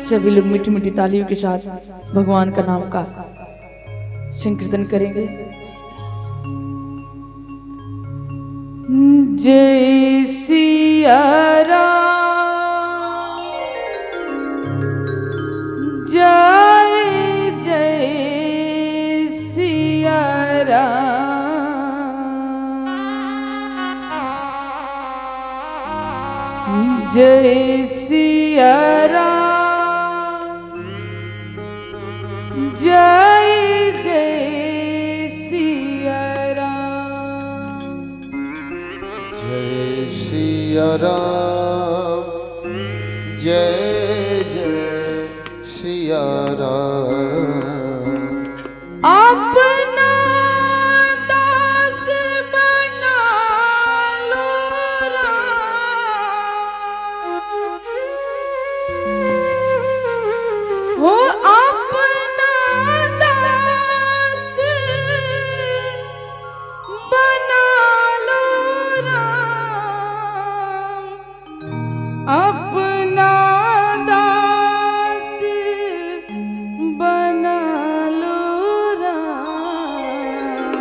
सभी लोग मीठी मीठी तालियों के साथ भगवान का नाम का संकीर्तन करेंगे। जय सिया राम, जय जय सिया राम, जय सिया राम, जय जय सिया राम, जय सिया राम, जय जय सिया राम। अपना दास बना लो राम, हो अपना दास बना लो राम, अपना दास बना लो राम।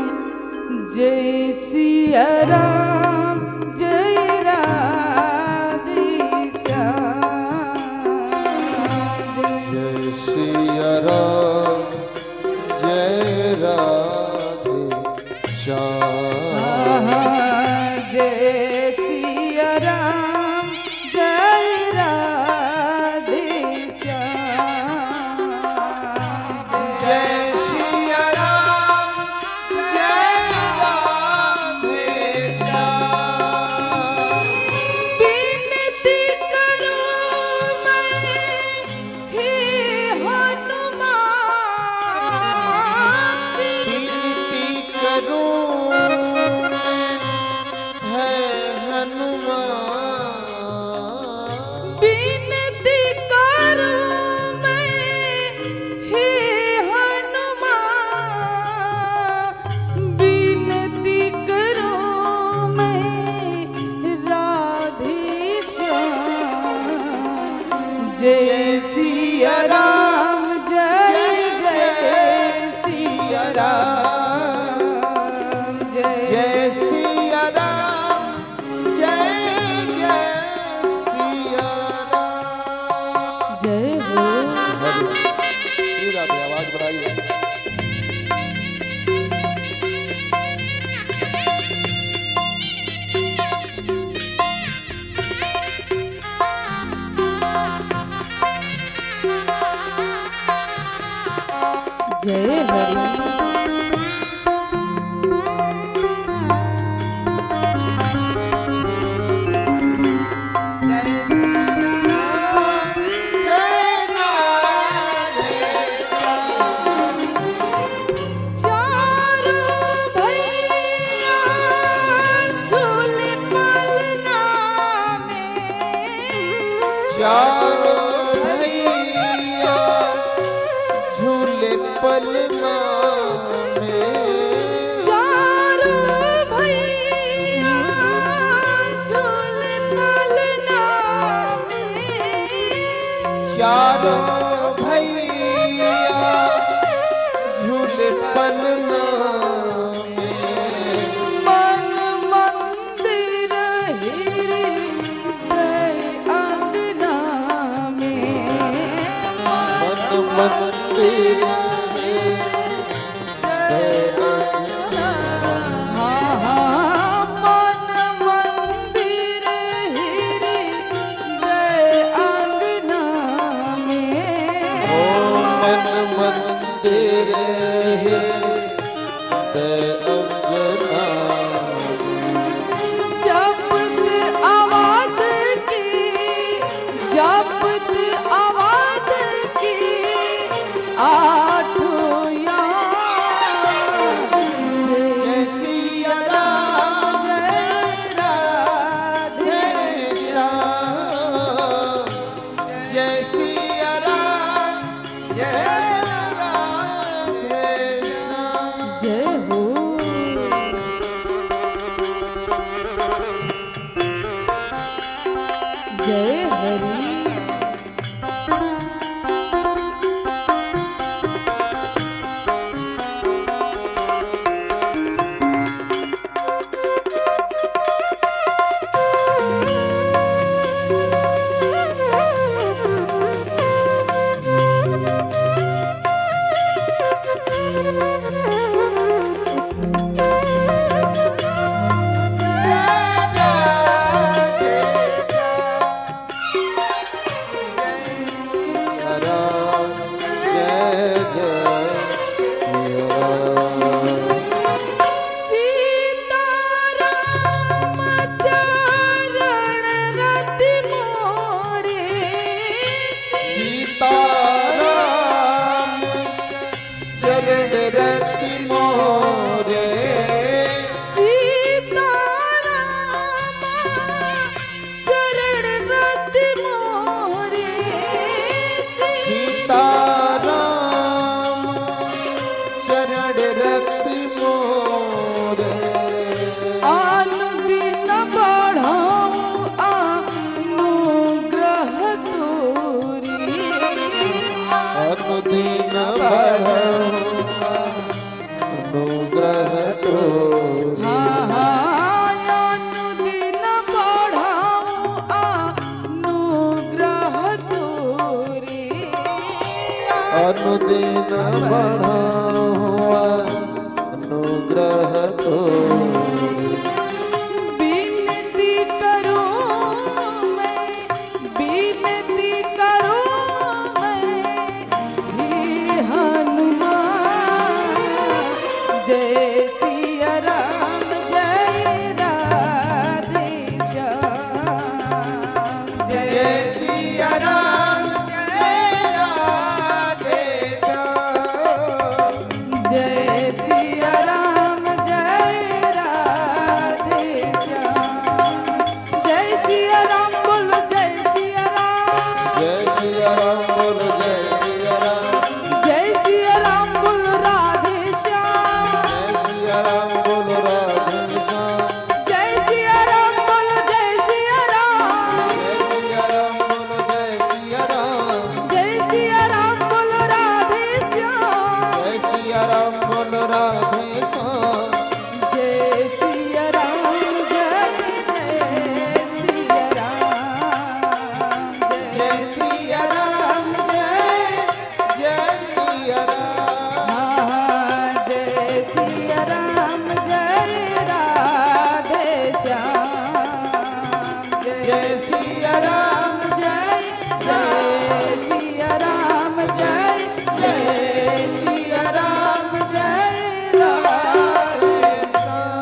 जय सिया राम, जय राधे श्याम, जय सिया राम, जय राधे श्याम। जय सिया राम, जय राधे श्याम, जय सिया राम, जय राधे श्याम। विनती करो मैं हे हनुमान, विनती करूं मैं है हनुमान। विनती करो मैं हे हनुमान, विनती करो मैं राधे श्याम। जय सिया राम, जय जय सिया राम, जय सिया राम, जय जय सिया राम। जय हो। श्री राधे, आवाज बढ़ाइए। जय हरि। चारों भैया झूले पलना में, चारों भैया झूले पलना में। चारों भैया झूले पलना में, चारों भैया झूले पलना में। मन मंदिर हृदय अंगना में, मन मंदिर हाँ हाँ, मन मंदिर हृदय अंगना में, ओ मन मंदिर हृदय अंगना। जपत आवाज की, जपत आवाज की आठों याद। जय सिया राम, जय राधे श्याम। जय सिया राम, जय राधे श्याम। जय हो। जय हरि। अनुदिन बढ़ा हुआ अनुग्रह तो विनती करूं मैं, विनती करूं मैं, हे हनुमान। जय सिया राम जय राधे श्याम। जय सिया राम जय राधे श्याम। जय सिया राम जय राधे श्याम। जय सिया राम बोलो जय सिया राम। जय सिया राम बोलो जय सिया राम। जय सिया राम बोलो राधे श्याम। जय सिया राम बोलो राधे श्याम। जय सिया राम बोलो जय सिया राम। जय सिया राम बोलो जय सिया राम। जय सिया राम बोलो राधे श्याम। जय सिया राम बोलो राधे श्याम। जय सिया राम जय जय सिया राम। जय सिया राम जय जय सिया राम। हाँ, जय सिया राम जय राधे श्याम। जय सिया राम जय जय सिया राम जय जय सिया राम जय राधे श्याम।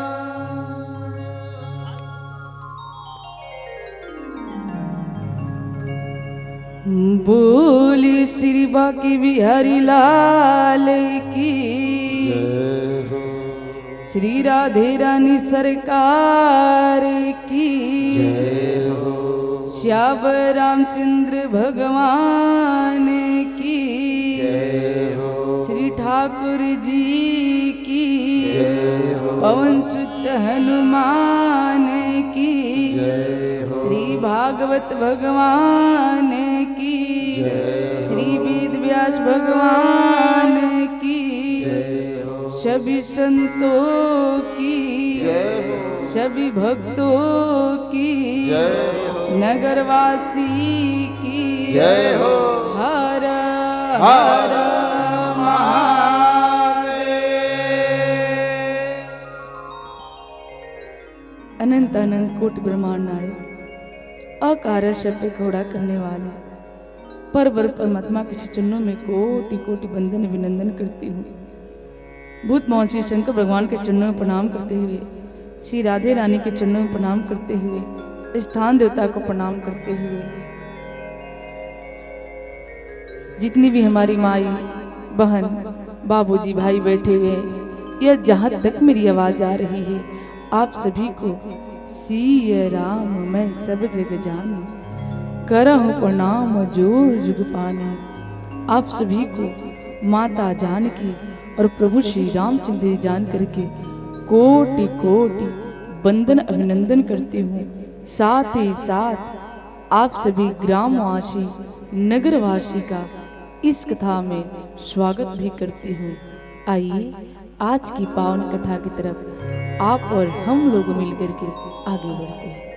बोली श्री बाकी बिहारी लाल की। जय हो श्री राधे रानी सरकार की। जय हो श्याम रामचंद्र भगवान की। जय हो श्री ठाकुर जी की। जय हो पवन सुत हनुमान की। जय हो श्री भागवत भगवान की। जय हो श्री वेद व्यास भगवान की। जय हो सभी संतों की। जय हो सभी भक्तों की। जय हो नगरवासी की। जय हो हर हर हर महादेव। अनंत अनंत कोटि ब्रह्मांड नायक अकारण शब्द घोड़ा करने वाले परवर परमात्मा के चरणों में कोटि कोटि वंदन विनंदन करती हूँ। भूत मोहन श्री शंकर भगवान के चरणों में प्रणाम करते हुए, श्री राधे रानी के चरणों में प्रणाम करते हुए, स्थान देवता को प्रणाम करते हुए, जितनी भी हमारी माई बहन बाबूजी भाई बैठे हुए हैं, या जहाँ तक मेरी आवाज आ रही है, आप सभी को सिया राम मैं सब जग जानू, करहूँ प्रणाम जोर जुग पानी। आप सभी को माता जानकी और प्रभु श्री रामचंद्र जी जान करके कोटि कोटि वंदन अभिनंदन करती हूँ। साथ ही साथ आप सभी ग्रामवासी नगरवासी का इस कथा में स्वागत भी करती हूँ। आइए आज की पावन कथा की तरफ आप और हम लोग मिलकर के आगे बढ़ते हैं।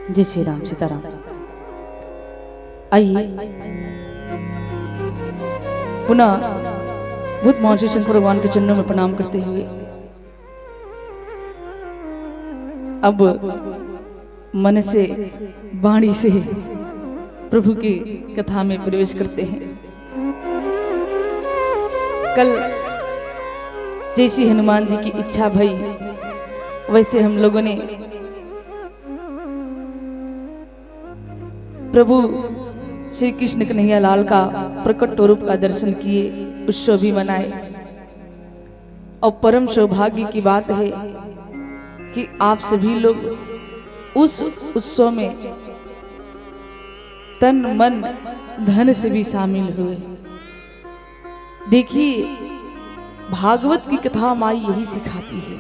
जय श्री राम सीताराम। आइए पुनः भूत मोहन श्री शंकर भगवान के चरणों में प्रणाम करते हुए अब मन से वाणी से प्रभु की कथा में प्रवेश करते हैं। कल जैसी हनुमान जी की इच्छा भई वैसे हम लोगों ने प्रभु श्री कृष्ण कन्हैया लाल का प्रकट रूप का दर्शन किए, उत्सव भी मनाए। और परम सौभाग्य की बात है कि आप सभी लोग उस उत्सव में तन मन धन से भी शामिल हुए। देखिए भागवत की कथा माई यही सिखाती है।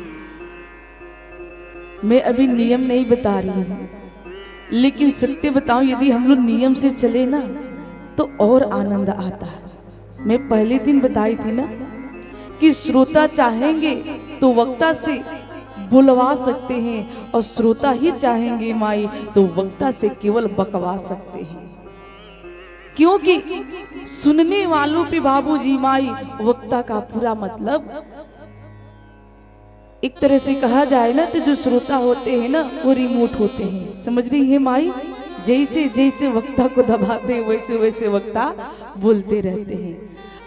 मैं अभी नियम नहीं बता रही हूँ, लेकिन सत्य बताऊं, यदि हम लोग नियम से चले ना तो और आनंद आता है। मैं पहले दिन बताई थी ना कि श्रोता चाहेंगे तो वक्ता से बुलवा सकते हैं, और श्रोता ही चाहेंगे माई तो वक्ता से केवल बकवा सकते हैं। क्योंकि सुनने वालों पे बाबूजी माई वक्ता का पूरा मतलब, एक तरह से कहा जाए ना तो जो श्रोता होते हैं ना वो रिमोट होते हैं, समझ रही है माई? जैसे जैसे वक्ता को दबाते हैं वैसे वैसे वक्ता बोलते रहते हैं।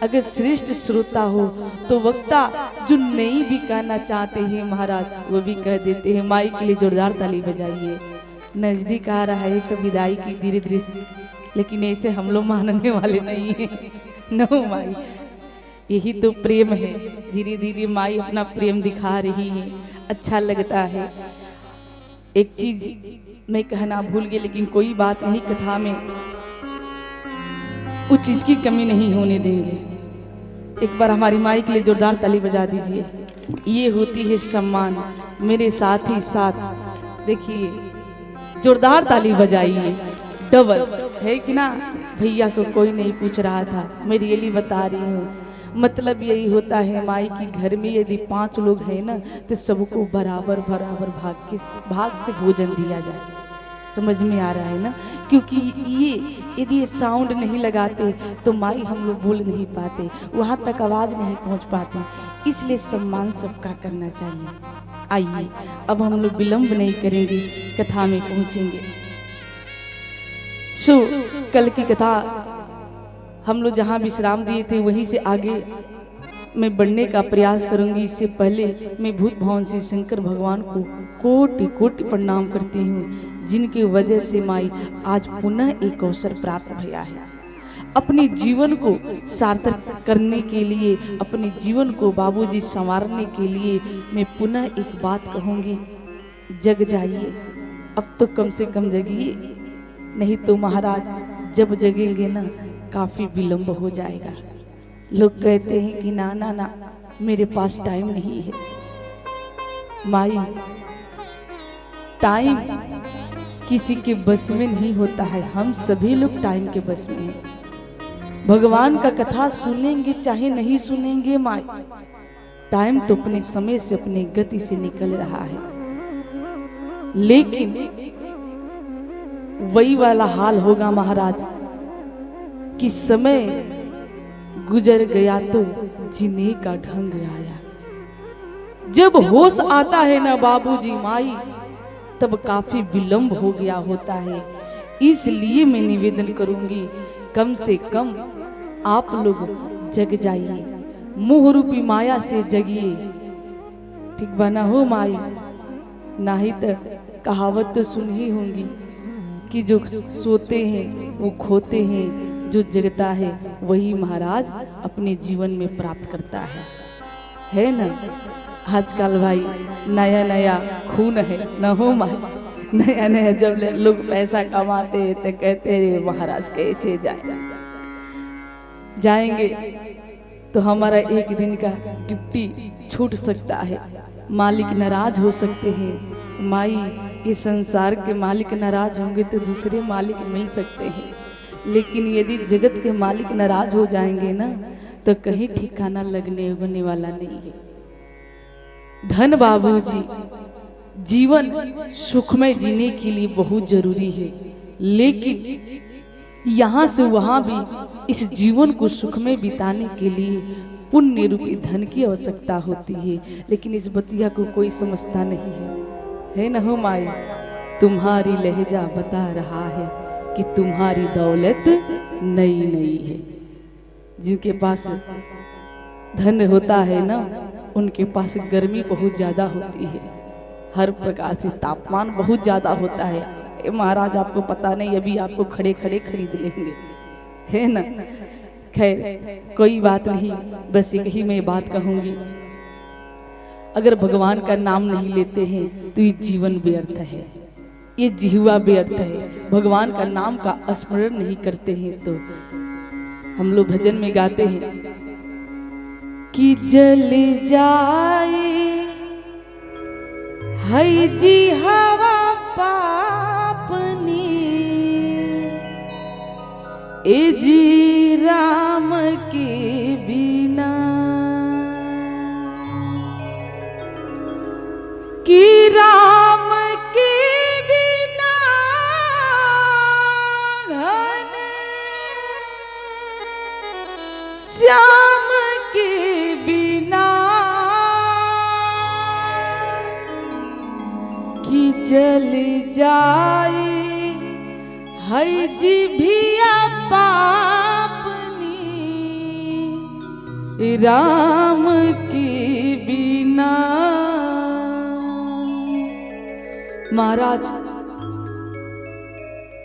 अगर श्रेष्ठ श्रोता हो तो वक्ता जो नहीं भी कहना चाहते हैं महाराज वो भी कह देते हैं। माई के लिए जोरदार ताली बजाइए। नजदीक आ रहा है तो विदाई की धीरे धीरे, लेकिन ऐसे हम लोग मानने वाले नहीं हैं। नो माई, यही तो प्रेम है। धीरे धीरे माई अपना प्रेम दिखा रही है, अच्छा लगता है। एक चीज मैं कहना भूल गई, लेकिन कोई बात नहीं, कथा में उस चीज की कमी नहीं होने देंगे। एक बार हमारी माई के लिए जोरदार ताली बजा दीजिए। ये होती है सम्मान। मेरे साथ ही साथ देखिए, जोरदार ताली बजाइए, डबल है कि ना। भैया को कोई नहीं पूछ रहा था, मैं रियली बता रही हूँ। मतलब यही होता है माई की घर में यदि 5 लोग हैं ना तो सबको बराबर बराबर भाग से भोजन दिया जाए। समझ में आ रहा है ना? क्योंकि ये यदि ये साउंड नहीं लगाते तो माई हम लोग बोल नहीं पाते, वहाँ तक आवाज नहीं पहुँच पाती, इसलिए सम्मान सबका करना चाहिए। आइए अब हम लोग विलंब नहीं करेंगे, कथा में पहुँचेंगे। सो कल की कथा हम लोग जहाँ विश्राम दिए थे वहीं से आगे मैं बढ़ने का प्रयास करूंगी। इससे पहले मैं भूत भवन श्री शंकर भगवान को कोटि कोटि प्रणाम करती हूँ, जिनकी वजह से माई आज पुनः एक अवसर प्राप्त भया है। अपने जीवन को सार्थक करने के लिए, अपने जीवन को बाबूजी संवारने के लिए मैं पुनः एक बात कहूँगी, जग जाइए। अब तो कम से कम जगिए, नहीं तो महाराज जब जगेंगे ना काफी विलंब हो जाएगा। लोग कहते हैं कि ना ना ना मेरे पास टाइम नहीं है। माई, टाइम किसी के बस में नहीं होता है, हम सभी लोग टाइम के बस में हैं। भगवान का कथा सुनेंगे चाहे नहीं सुनेंगे माई, टाइम तो अपने समय से अपनी गति से निकल रहा है। लेकिन वही वाला हाल होगा महाराज कि समय गुजर गया तो जीने का ढंग आया। जब होश आता है ना बाबूजी माई तब काफी विलंब हो गया होता है। इसलिए मैं निवेदन करूंगी कम से कम आप लोग जग जाइए, मोह रूपी माया से जगिए। ठीक बना हो माई? नहीं तो कहावत तो सुन ही होंगी कि जो सोते हैं वो खोते हैं, जो जगता है वही महाराज अपने जीवन में प्राप्त करता है ना। आजकल भाई नया नया खून है न हो माई, नया नया जब लोग पैसा कमाते हैं तो कहते हैं महाराज कैसे जाएंगे तो हमारा एक दिन का ड्यूटी छूट सकता है, मालिक नाराज हो सकते हैं। माई, ये संसार के मालिक नाराज होंगे तो दूसरे मालिक मिल सकते हैं, लेकिन यदि जगत के मालिक नाराज हो जाएंगे ना तो कहीं ठिकाना लगने उगने वाला नहीं है। धन बाबूजी, जीवन सुखमय जीने के लिए बहुत जरूरी है, लेकिन यहाँ से वहाँ भी इस जीवन को सुखमय बिताने के लिए पुण्य रूपी धन की आवश्यकता होती है। लेकिन इस बतिया को कोई समझता नहीं है न हो माई? तुम्हारी लहजा बता रहा है कि तुम्हारी दौलत नई नई है। जिनके पास धन होता है ना उनके पास गर्मी बहुत ज्यादा होती है, हर प्रकार से तापमान बहुत ज्यादा होता है। महाराज आपको पता नहीं, अभी आपको खड़े खड़े खरीद लेंगे, है ना। खैर कोई बात नहीं, बस एक ही मैं बात कहूंगी, अगर भगवान का नाम नहीं लेते हैं तो ये जीवन व्यर्थ है, ये जीवा व्यर्थ है। भगवान का नाम का स्मरण नहीं करते हैं तो हम लोग भजन में गाते हैं कि जल जाए है जी हवा पापनी ए जी राम के बिना कि राम के बिना घन श्याम के बिना कि जल जाए है जिभिया पापनी राम के बिना। महाराज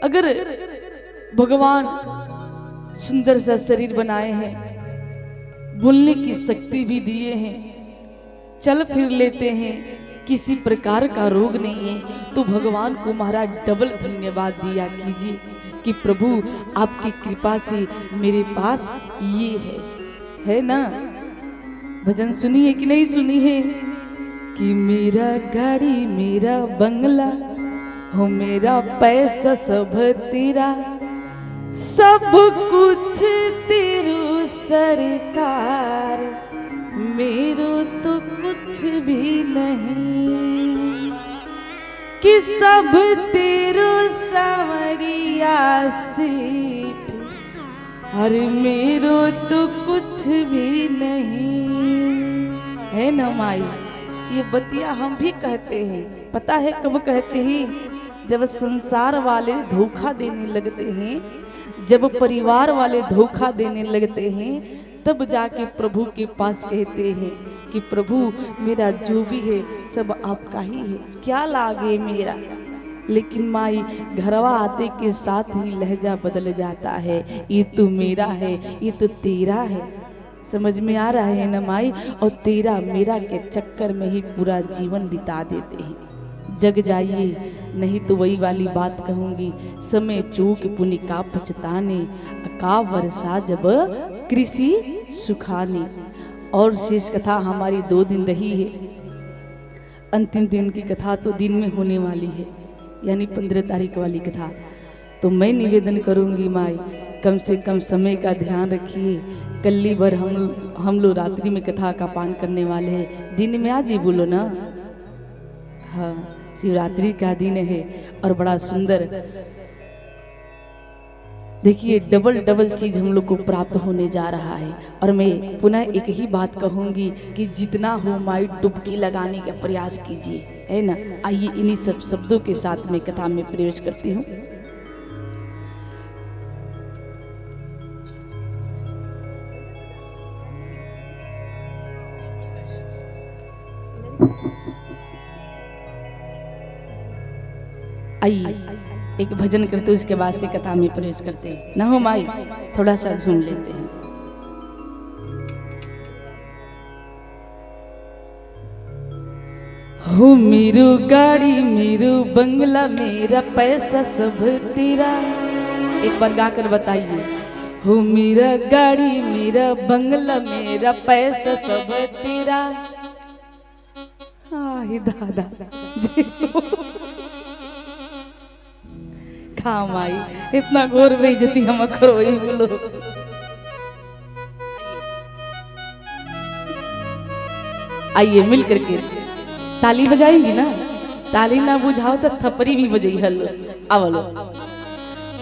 अगर भगवान सुंदर सा शरीर बनाए हैं, बोलने की शक्ति भी दिए हैं, चल फिर लेते हैं, किसी प्रकार का रोग नहीं है, तो भगवान को महाराज डबल धन्यवाद दिया कीजिए कि प्रभु आपकी कृपा से मेरे पास ये है ना। भजन सुनिए कि नहीं सुनी है कि मेरा गाड़ी मेरा बंगला हो मेरा पैसा सब तेरा, सब कुछ तेरू सरकार, मेरो तो कुछ भी नहीं कि सब तेरो सावरिया सेठ, अरे मेरो तो कुछ भी नहीं है ना माई। ये बतिया हम भी कहते हैं, पता है कब कहते हैं? जब संसार वाले धोखा देने लगते हैं, जब परिवार वाले धोखा देने लगते हैं, तब जाके प्रभु के पास कहते हैं कि प्रभु मेरा जो भी है सब आपका ही है, क्या लागे मेरा। लेकिन माई घरवा आते के साथ ही लहजा बदल जाता है, ये तो मेरा है, ये तो तेरा है। समझ में आ रहा है ना माई? और तेरा मेरा के चक्कर में ही पूरा जीवन बिता देते हैं। जग जाइए, नहीं तो वही वाली बात कहूंगी, समय चूक पुनि का पछताने, का वर्षा जब कृषि सुखाने। और शेष कथा हमारी 2 दिन रही है, अंतिम दिन की कथा तो दिन में होने वाली है, यानी 15 तारीख वाली कथा। तो मैं निवेदन करूंगी माई कम से कम समय का ध्यान रखिए। कल्ली भर हम लोग रात्रि में कथा का पान करने वाले हैं, दिन में आज ही बोलो ना। हाँ, शिवरात्रि का दिन है और बड़ा सुंदर, देखिए डबल चीज हम लोग को प्राप्त होने जा रहा है। और मैं पुनः एक ही बात कहूंगी कि जितना हो माई डुबकी लगाने का प्रयास कीजिए, है ना। आइए इन्हीं सब शब्दों के साथ मैं कथा में प्रवेश करती हूँ। आइए एक भजन करते हैं, उसके बाद से कथा में प्रवेश करते हैं। ना हो माई, थोड़ा सा झूम लेते हैं। हो मेरो गाड़ी मेरो बंगला मेरा पैसा सब तेरा। एक बार गाकर बताइए। हो मेरा गाड़ी मेरा बंगला मेरा पैसा सब तेरा। आही दादा काम आई, इतना घोर बेइज्जती हम करो ही बोलो। आइए मिल करके ताली बजाएंगी ना, ताली ना बुझाओ तो थपरी भी बजाई हलो। आवलो।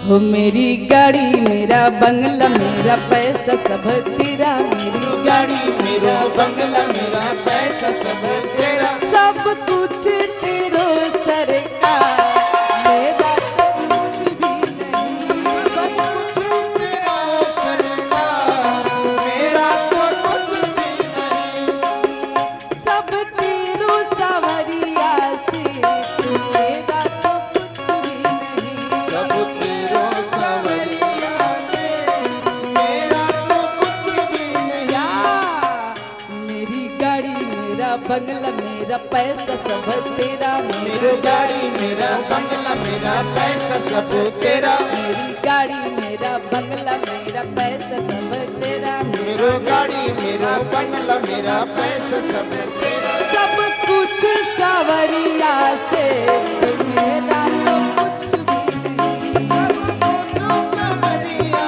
हो मेरी गाड़ी मेरा बंगला मेरा पैसा सब तेरा, मेरी गाड़ी मेरा बंगला मेरा पैसा सब तेरा, सब कुछ तेरो सरकार, मेरा बंगला मेरा पैसा सब तेरा, मेरी गाड़ी मेरा बंगला मेरा पैसा सब तेरा, मेरी गाड़ी मेरा बंगला मेरा पैसा सब तेरा, मेरी गाड़ी मेरा बंगला मेरा पैसा सब तेरा, सब कुछ सावरिया से मेरा तो कुछ भी नहीं, सब कुछ सावरिया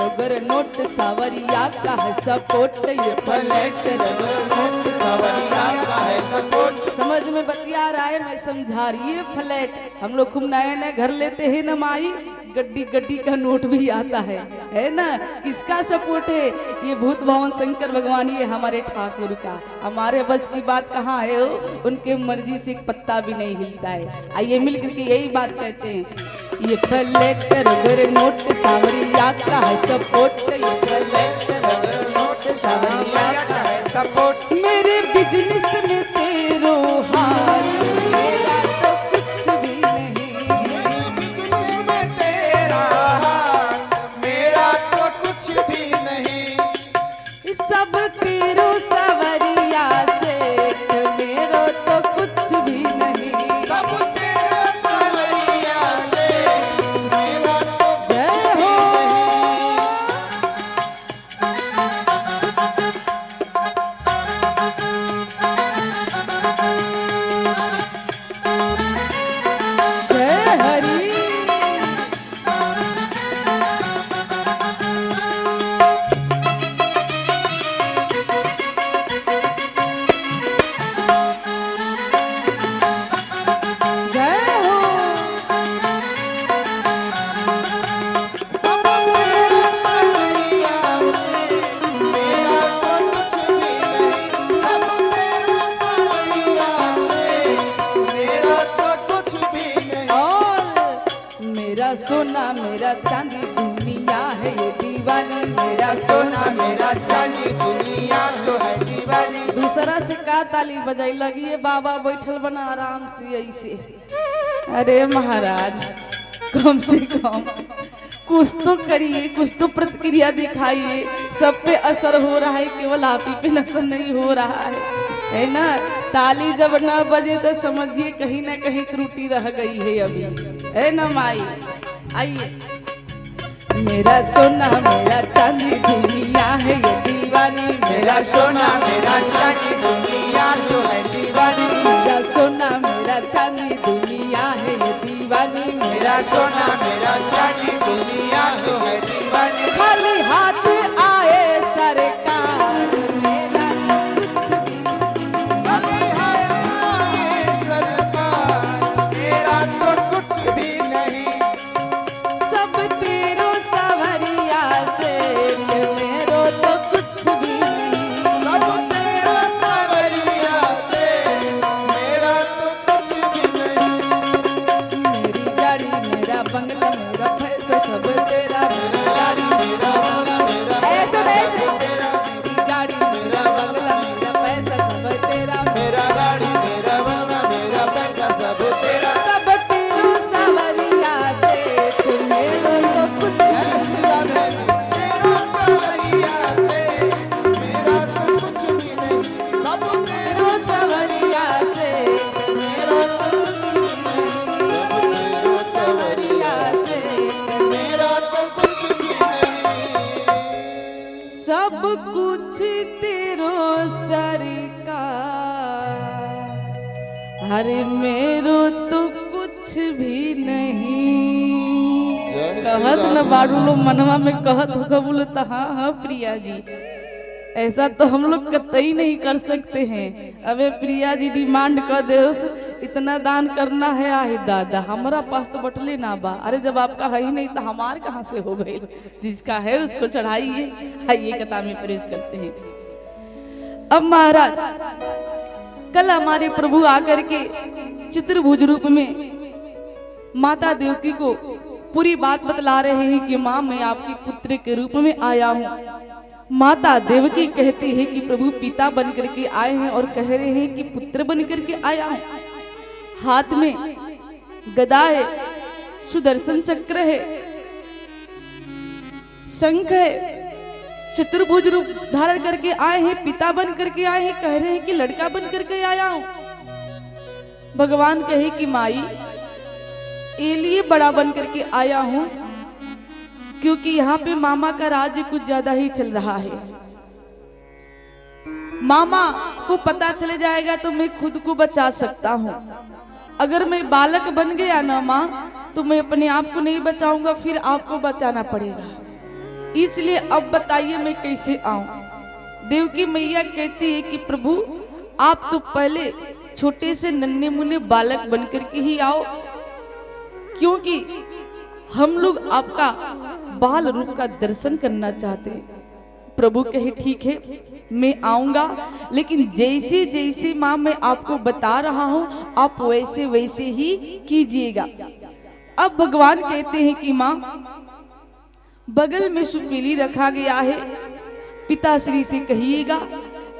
रबर नोट सावरिया का है सपोर्ट, ये फ्लैट रबर नोट सवरिया का है सपोर्ट। समझ में बतिया रहा है, मैं समझा रही है। फ्लैट हम लोग खूब नए नए घर लेते हैं ना माई, गड्डी गड्डी का नोट भी आता है ना। किसका सपोर्ट है? ये भूत भवन शंकर भगवान, ये हमारे ठाकुर का। हमारे बस की बात कहाँ है, उनके मर्जी से एक पत्ता भी नहीं हिलता है। आइए मिल करके यही बात कहते हैं, ये फ्लैट रबर नोट सावरिया का है सपोर्ट, ये फ्लैट रबर नोट सावरिया का है सपोर्ट। मेरे बिजनेस में तेरो हाथ, मेरा तो कुछ भी नहीं। बिजनेस में तेरा हाथ, मेरा तो कुछ भी नहीं। सब तेरो सवरिया से, मेरो तो कुछ भी नहीं। सब तेरा सवरिया से, मेरा तो जय हो। जय हरि। जय हो। सब तेरा सवरिया से, मेरा तो कुछ भी नहीं। सब तेरा सवरिया से, मेरा तो कुछ भी नहीं। और मेरा सोना मेरा चांदी दुनिया है ये दीवानी, मेरा सोना मेरा चांदी दुनिया तो है दीवानी। दूसरा से का ताली बजाई लगी है, बाबा बैठल बना आराम से ऐसे। अरे महाराज कम से कम कुछ तो करिए, कुछ तो प्रतिक्रिया दिखाइए। सब पे असर हो रहा है, केवल आप ही पे असर नहीं हो रहा है ना। ताली जब न बजे तो समझिए कहीं ना कहीं त्रुटि रह गई है अभी, है ना माई। आइए, मेरा सोना मेरा चांदी दुनिया है ये दीवानी, मेरा सोना मेरा चांदी दुनिया तो है दीवानी। मेरा सोना मेरा चांदी दुनिया है ये दीवानी, मेरा सोना मेरा चांदी दुनिया तो है दीवानी। खाली हाथ आए सरकार, मेरा तो कुछ भी खाली हाथ सरकार, मेरा तो कुछ भी नहीं। सब तेरो सवरिया से, मेरो तो कुछ भी नहीं। सब तेरा सवरिया से, मेरा तो कुछ भी नहीं। मेरी गाड़ी मेरा बंगला मेरा पैसा सब तेरा, मेरा गाड़ी मेरा बंगला मेरा ऐसे ऐसे तेरा। मेरी गाड़ी मेरा बंगला मेरा पैसा सब तेरा, मेरा गाड़ी मेरा बंगला मेरा पैसा सब तेरा। सब तेरो सवरिया से, मेरो तो कुछ मेरा सवरिया से, मेरा तो कुछ भी नहीं। सब तेरा तेरो सवरिया से, मेरो तो कुछ भी नहीं। सवरिया से, मेरा तो कुछ भी नहीं। सब कुछ तेरो सरकार, अरे मेरो तो कुछ भी नहीं। कहत न बाड़ू लोग मनवा में कहत हो बोलो तो हाँ हाँ प्रिया जी, ऐसा तो हम लोग कतई नहीं कर सकते हैं। अबे प्रिया जी डिमांड कर दे इतना दान करना है, आहे दादा हमारा पास तो बटले ना बा। अरे जब आपका है ही नहीं तो हमार कहाँ से हो गए, जिसका है उसको चढ़ाइए। आइए कथा में प्रवेश करते हैं। अब महाराज कल हमारे प्रभु आकर के चित्रभुज रूप में माता देवकी को पूरी बात बतला रहे हैं कि माँ मैं आपके पुत्र के रूप में आया हूँ। माता देवकी कहती है कि प्रभु पिता बन करके आए हैं और कह रहे हैं कि पुत्र बन करके आया हूँ। हाथ में गदा है, सुदर्शन चक्र है, शंख है, चतुर्भुज रूप धारण करके आए हैं, पिता बन करके आए हैं, कह रहे हैं कि लड़का बन करके आया हूं। भगवान कहे कि माई ये लिए बड़ा बन करके आया हूं क्योंकि यहाँ पे मामा का राज्य कुछ ज्यादा ही चल रहा है। मामा को पता चले जाएगा तो मैं खुद को बचा सकता हूँ। अगर मैं बालक बन गया ना माँ तो मैं अपने आप को नहीं बचाऊंगा, फिर आपको बचाना पड़ेगा। इसलिए अब बताइए मैं कैसे आऊं। देवकी मैया कहती है कि प्रभु आप तो पहले छोटे से नन्हे मुन्ने बालक बनकर के ही आओ, क्योंकि हम लोग आपका बाल रूप का दर्शन करना चाहते हैं। प्रभु कहे ठीक है मैं आऊंगा, लेकिन जैसे जैसे माँ मैं आपको बता रहा हूं आप वैसे वैसे ही कीजिएगा। अब भगवान कहते हैं कि माँ बगल में सुपेली रखा गया है, पिताश्री से कहिएगा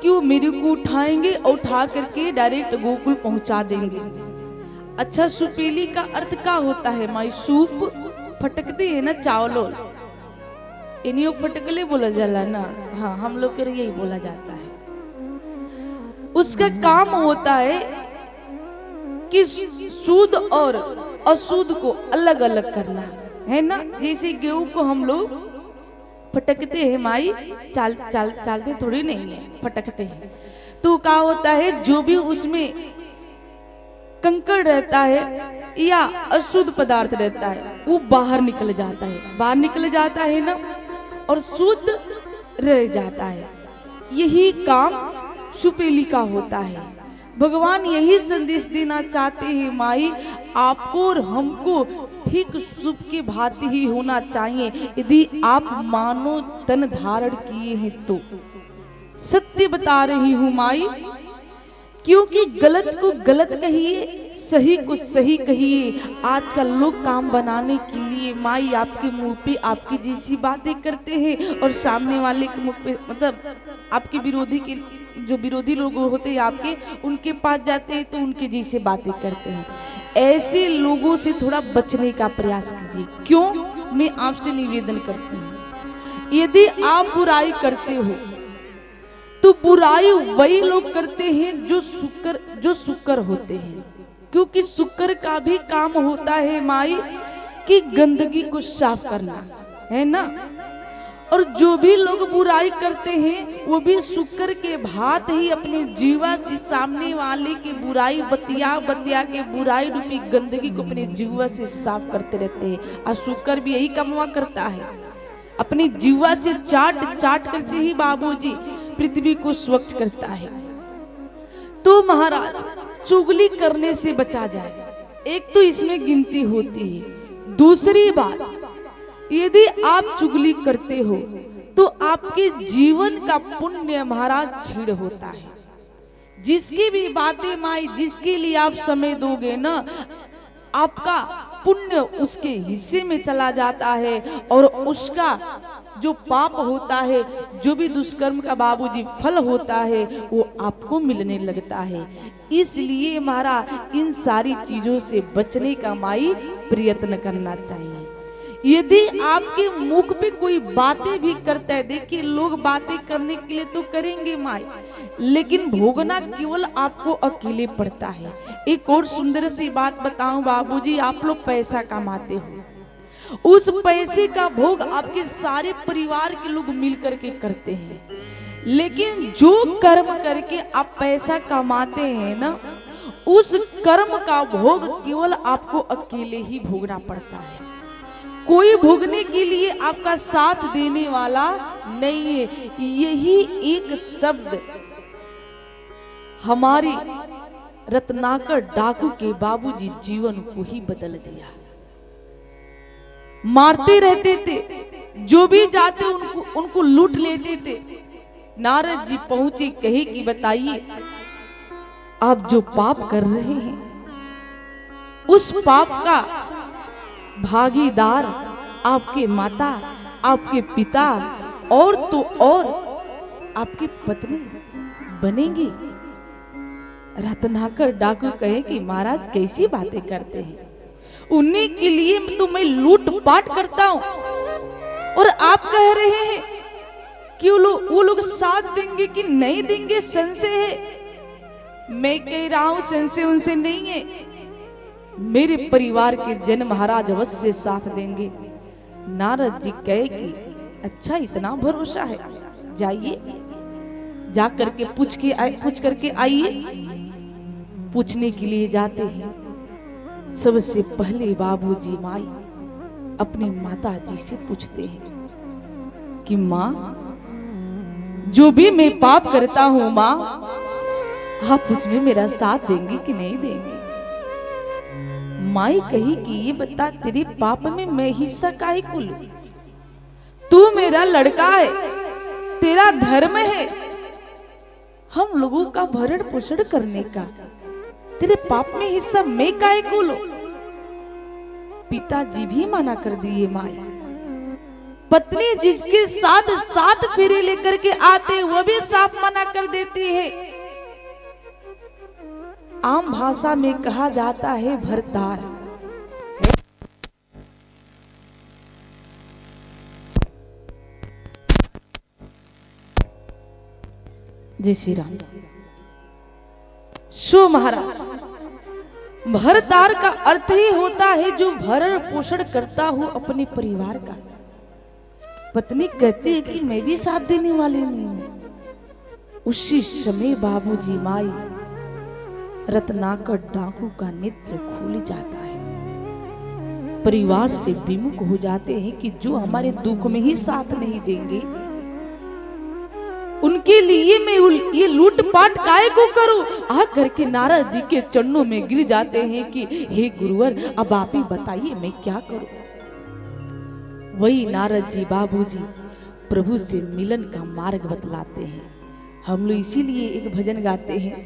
कि वो मेरे को उठाएंगे और उठा करके डायरेक्ट गोकुल पहुंचा देंगे। अच्छा सुपेली का अर्थ क्या होता है माई? सूप फटकते है ना चावलों, इन्हीं फटकले बोला जाला ना। हाँ हम लोग के यही बोला जाता है। उसका काम होता है कि शुद्ध और अशुद्ध को अलग अलग करना है ना। जैसे गेहूं को हम लोग फटकते हैं माई, चालते थोड़ी नहीं है, फटकते हैं। तो क्या होता है जो भी उसमें कंकड़ रहता है या अशुद्ध पदार्थ रहता है वो बाहर निकल जाता है, बाहर निकल जाता है ना, और शुद्ध रह जाता है। यही काम सुपेली का होता है। भगवान यही संदेश देना चाहते हैं माई, आपको और हमको ठीक शुभ के भांति ही होना चाहिए। यदि आप मानो तन धारण किए हैं तो सत्य बता रही हूं माई, क्योंकि गलत को गलत कहिए, सही को सही कहिए। आजकल लोग काम बनाने के लिए माई आपके मुंह पे आपकी जैसी बातें करते हैं और सामने वाले के मुंह पे, मतलब आपके विरोधी के जो विरोधी लोग होते हैं आपके, उनके पास जाते हैं तो उनके जैसे बातें करते हैं। ऐसे लोगों से थोड़ा बचने का प्रयास कीजिए। क्यों? मैं आपसे निवेदन करती हूँ, यदि आप बुराई करते हो तो बुराई वही लोग करते हैं जो शुक्र होते हैं, क्योंकि शुक्र का भी काम होता है माई कि गंदगी को साफ करना है ना। और जो भी लोग बुराई करते हैं वो भी शुक्र के भांति ही अपने जीवा से सामने वाले के बुराई बतिया के बुराई रूपी गंदगी को अपने जीवा से साफ करते रहते हैं। और शुक्र भी यही कमवा करता है, अपनी जीवा से चाट कर से ही बाबूजी पृथ्वी को स्वच्छ करता है। तो महाराज चुगली करने से बचा जाए, एक तो इसमें गिनती होती है। दूसरी बात, यदि आप चुगली करते हो तो आपके जीवन का पुण्य महाराज छीड़ होता है। जिसकी भी बातें माई, जिसके लिए आप समय दोगे ना, आपका पुण्य उसके हिस्से में चला जाता है और उसका जो पाप होता है, जो भी दुष्कर्म का बाबूजी फल होता है, वो आपको मिलने लगता है। इसलिए हमारा इन सारी चीजों से बचने का माई प्रयत्न करना चाहिए। यदि आपके मुख पे कोई बातें भी करता है, देखिए लोग बातें करने के लिए तो करेंगे माई, लेकिन भोगना केवल आपको अकेले पड़ता है। एक और सुंदर सी बात बताऊं बाबूजी, आप लोग पैसा कमाते हो, उस पैसे का भोग आपके सारे परिवार के लोग मिल करके करते हैं, लेकिन जो कर्म करके आप पैसा कमाते हैं ना, उस कर्म का भोग केवल आपको अकेले ही भोगना पड़ता है। कोई भोगने के लिए आपका साथ देने वाला नहीं है। यही एक शब्द हमारी रत्नाकर डाकू के बाबूजी जीवन को ही बदल दिया। मारते रहते थे, जो भी जाते उनको लूट लेते थे। नारद जी पहुंचे, कहे कि बताइए आप जो पाप कर रहे हैं, उस पाप का भागीदार आपके माता, आपके पिता और तो और आपकी पत्नी बनेंगी। रत्नाकर डाकू कहे कि महाराज कैसी बातें करते हैं, उन्हीं के लिए तो मैं लूट पाट करता हूं और आप कह रहे हैं कि वो लोग साथ देंगे कि नहीं देंगे, संशय है। मैं कह रहा हूं संशय उनसे नहीं है, मेरे परिवार के जन महाराज अवश्य साथ देंगे। नारद जी कहे कि अच्छा इतना भरोसा है, जाइए जा करके पूछ करके आइए। पूछने के लिए जाते हैं, सबसे पहले बाबूजी माई अपनी माता जी से पूछते हैं कि माँ, जो भी मैं पाप करता हूं माँ, आप उसमें मेरा साथ देंगे कि नहीं देंगे। माई कही कि ये बता, तेरे पाप में मैं हिस्सा काहे को लूं? तू मेरा लड़का है, तेरा धर्म है हम लोगों का भरण पोषण करने का, तेरे पाप में हिस्सा मैं काहे को लूं? पिताजी भी मना कर दिए माई। पत्नी जिसके साथ 7 फेरे लेकर के आते वो भी साफ मना कर देती है। आम भाषा में कहा जाता है भरतार। जय श्री राम। शो महाराज, भरतार का अर्थ ही होता है जो भरण पोषण करता हूं अपने परिवार का। पत्नी कहती है कि मैं भी साथ देने वाली नहीं हूं। उसी समय बाबूजी माई रत्नाकर डाकू का नेत्र खुल जाता है। परिवार से विमुख हो जाते हैं कि जो हमारे दुख में ही साथ नहीं देंगे, उनके लिए मैं ये लूटपाट काहे को करूं? आ करके नारद जी के चरणों में गिर जाते हैं कि हे गुरुवर, अब आप ही बताइए मैं क्या करूं। वही नारद जी बाबूजी प्रभु से मिलन का मार्ग बतलाते हैं। हम लोग इसीलिए एक भजन गाते हैं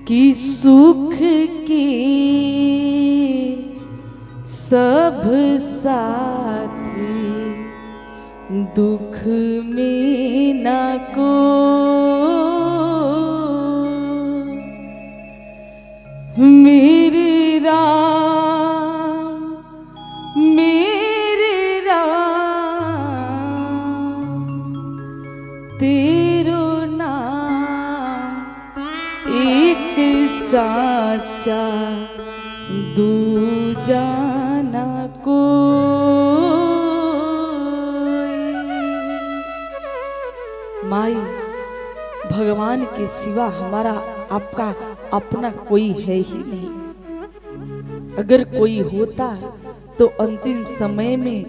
कि सुख के सब साथी, दुख में न को, मेरे राम तेरो नाम एक साचा, दूजा न कोई। माई, भगवान के सिवा हमारा आपका अपना कोई है ही नहीं। अगर कोई होता तो अंतिम समय में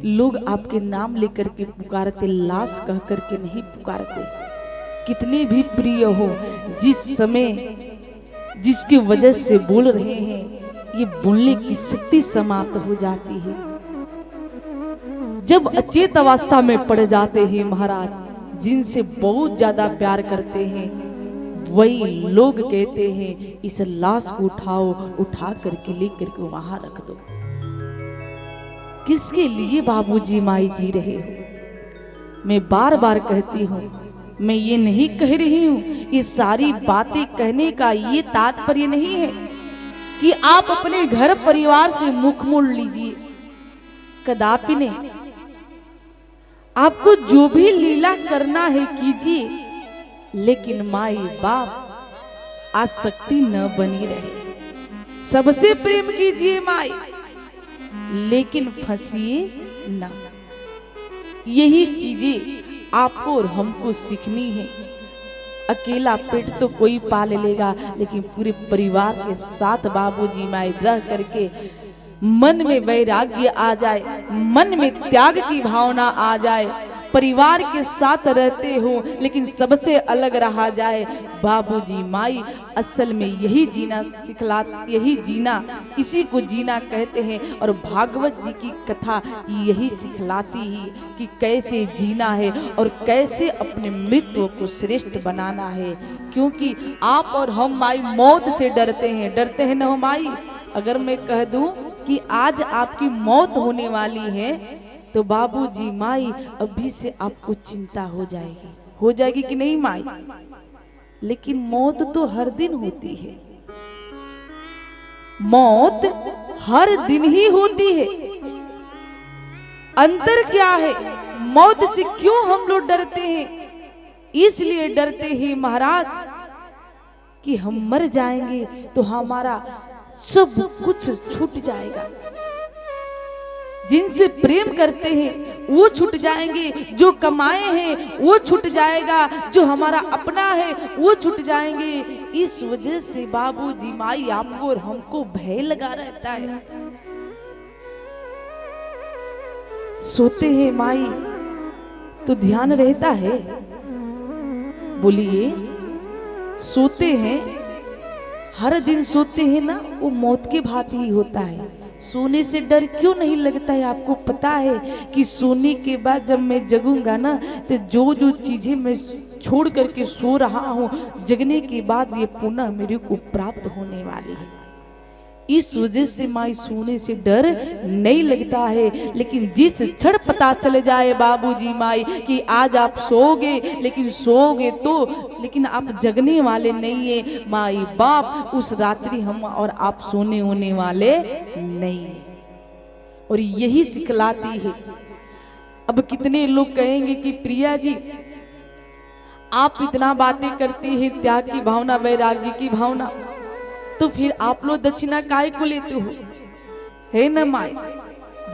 लोग आपके नाम लेकर के पुकारते, लाश कह करके नहीं पुकारते। कितने भी प्रिय हो, जिस समय जिसकी वजह से बोल रहे हैं, ये बोलने की शक्ति समाप्त हो जाती है। जब अचेत अवस्था में पड़ जाते हैं महाराज, जिनसे बहुत ज्यादा प्यार करते हैं, वही लोग कहते हैं इस लाश को उठाओ, उठा करके लेकर के वहां रख दो। किसके लिए बाबूजी माई जी रहे हो? मैं बार बार कहती हूँ, मैं ये नहीं कह रही हूँ, ये सारी बातें कहने का ये तात्पर्य नहीं है कि आप अपने घर परिवार से मुख मोड़ लीजिए, कदापि नहीं। आपको जो भी लीला करना है कीजिए, लेकिन माई बाप आसक्ति न बनी रहे। सबसे प्रेम कीजिए माई, लेकिन फंसिए ना। यही चीजें आपको और हमको सीखनी है। अकेला पेट तो कोई पाल लेगा, लेकिन पूरे परिवार के साथ बाबूजी माई रह करके मन में वैराग्य आ जाए, मन में त्याग की भावना आ जाए, परिवार के साथ रहते हो लेकिन सबसे अलग रहा जाए। बाबूजी माई असल में यही जीना यही जीना, इसी को जीना कहते हैं। और भागवत जी की कथा यही सिखलाती है कि कैसे जीना है और कैसे अपने मृत्यु को श्रेष्ठ बनाना है। क्योंकि आप और हम माई मौत से डरते हैं ना माई। अगर मैं कह दूं कि आज आपकी मौत होने वाली है, तो बाबूजी माई अभी से आपको चिंता हो जाएगी कि नहीं माई? लेकिन मौत तो हर दिन होती है, मौत हर दिन ही होती है। अंतर क्या है? मौत से क्यों हम लोग डरते हैं? इसलिए डरते हैं महाराज कि हम मर जाएंगे तो हमारा सब कुछ छूट जाएगा। जिनसे प्रेम करते हैं वो छूट जाएंगे, जो कमाए हैं वो छूट जाएगा, जो हमारा अपना है वो छूट जाएंगे। इस वजह से बाबूजी माई आपको और हमको भय लगा रहता है। सोते हैं माई तो ध्यान रहता है? बोलिए, सोते हैं, हर दिन सोते हैं ना, वो मौत के भांति ही होता है। सोने से डर क्यों नहीं लगता है? आपको पता है कि सोने के बाद जब मैं जगूंगा ना, तो जो जो चीजें मैं छोड़ करके सो रहा हूँ, जगने के बाद ये पुनः मेरे को प्राप्त होने वाली है। इस वजह से माई सोने से डर नहीं लगता है। लेकिन जिस क्षण पता चल जाए बाबूजी माई कि आज आप सोओगे, लेकिन सोओगे तो, लेकिन आप जगने वाले नहीं है माई बाप, उस रात्रि हम और आप सोने होने वाले नहीं है। और यही सिखलाती है। अब कितने लोग कहेंगे कि प्रिया जी आप इतना बातें करती हैं, त्याग की भावना, वैराग्य की भावना, तो फिर आप लोग दक्षिणा काहे को लेते हो? है न माई?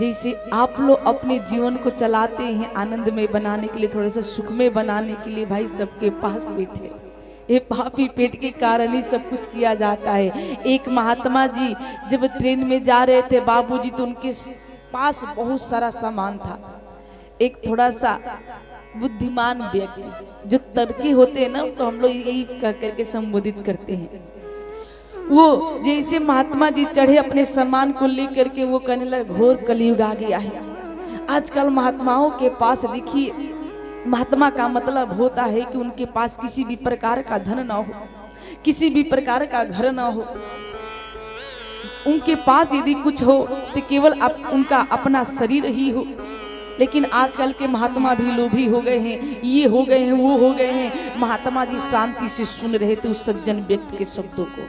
जैसे आप लोग अपने जीवन को चलाते हैं आनंद में बनाने के लिए, थोड़ा सा सुख में बनाने के लिए, भाई सबके पास पेट है, ये पापी पेट के कारण ही सब कुछ किया जाता है। एक महात्मा जी जब ट्रेन में जा रहे थे बाबूजी, तो उनके पास बहुत सारा सामान था। एक थोड़ा सा बुद्धिमान व्यक्ति, जो तर्की होते हैं ना, उनको हम लोग यही कह करके संबोधित करते हैं। वो जैसे महात्मा जी चढ़े अपने सामान को लेकर के, वो कहने लगे घोर कलयुग आ गया है। आजकल महात्माओं के पास देखिए, महात्मा का मतलब होता है कि उनके पास किसी भी प्रकार का धन ना हो, किसी भी प्रकार का घर ना हो। उनके पास यदि कुछ हो तो केवल उनका अपना शरीर ही हो। लेकिन आजकल के महात्मा भी लोभी हो गए हैं, ये हो गए हैं, वो हो गए हैं। महात्मा जी शांति से सुन रहे थे उस सज्जन व्यक्ति के शब्दों को।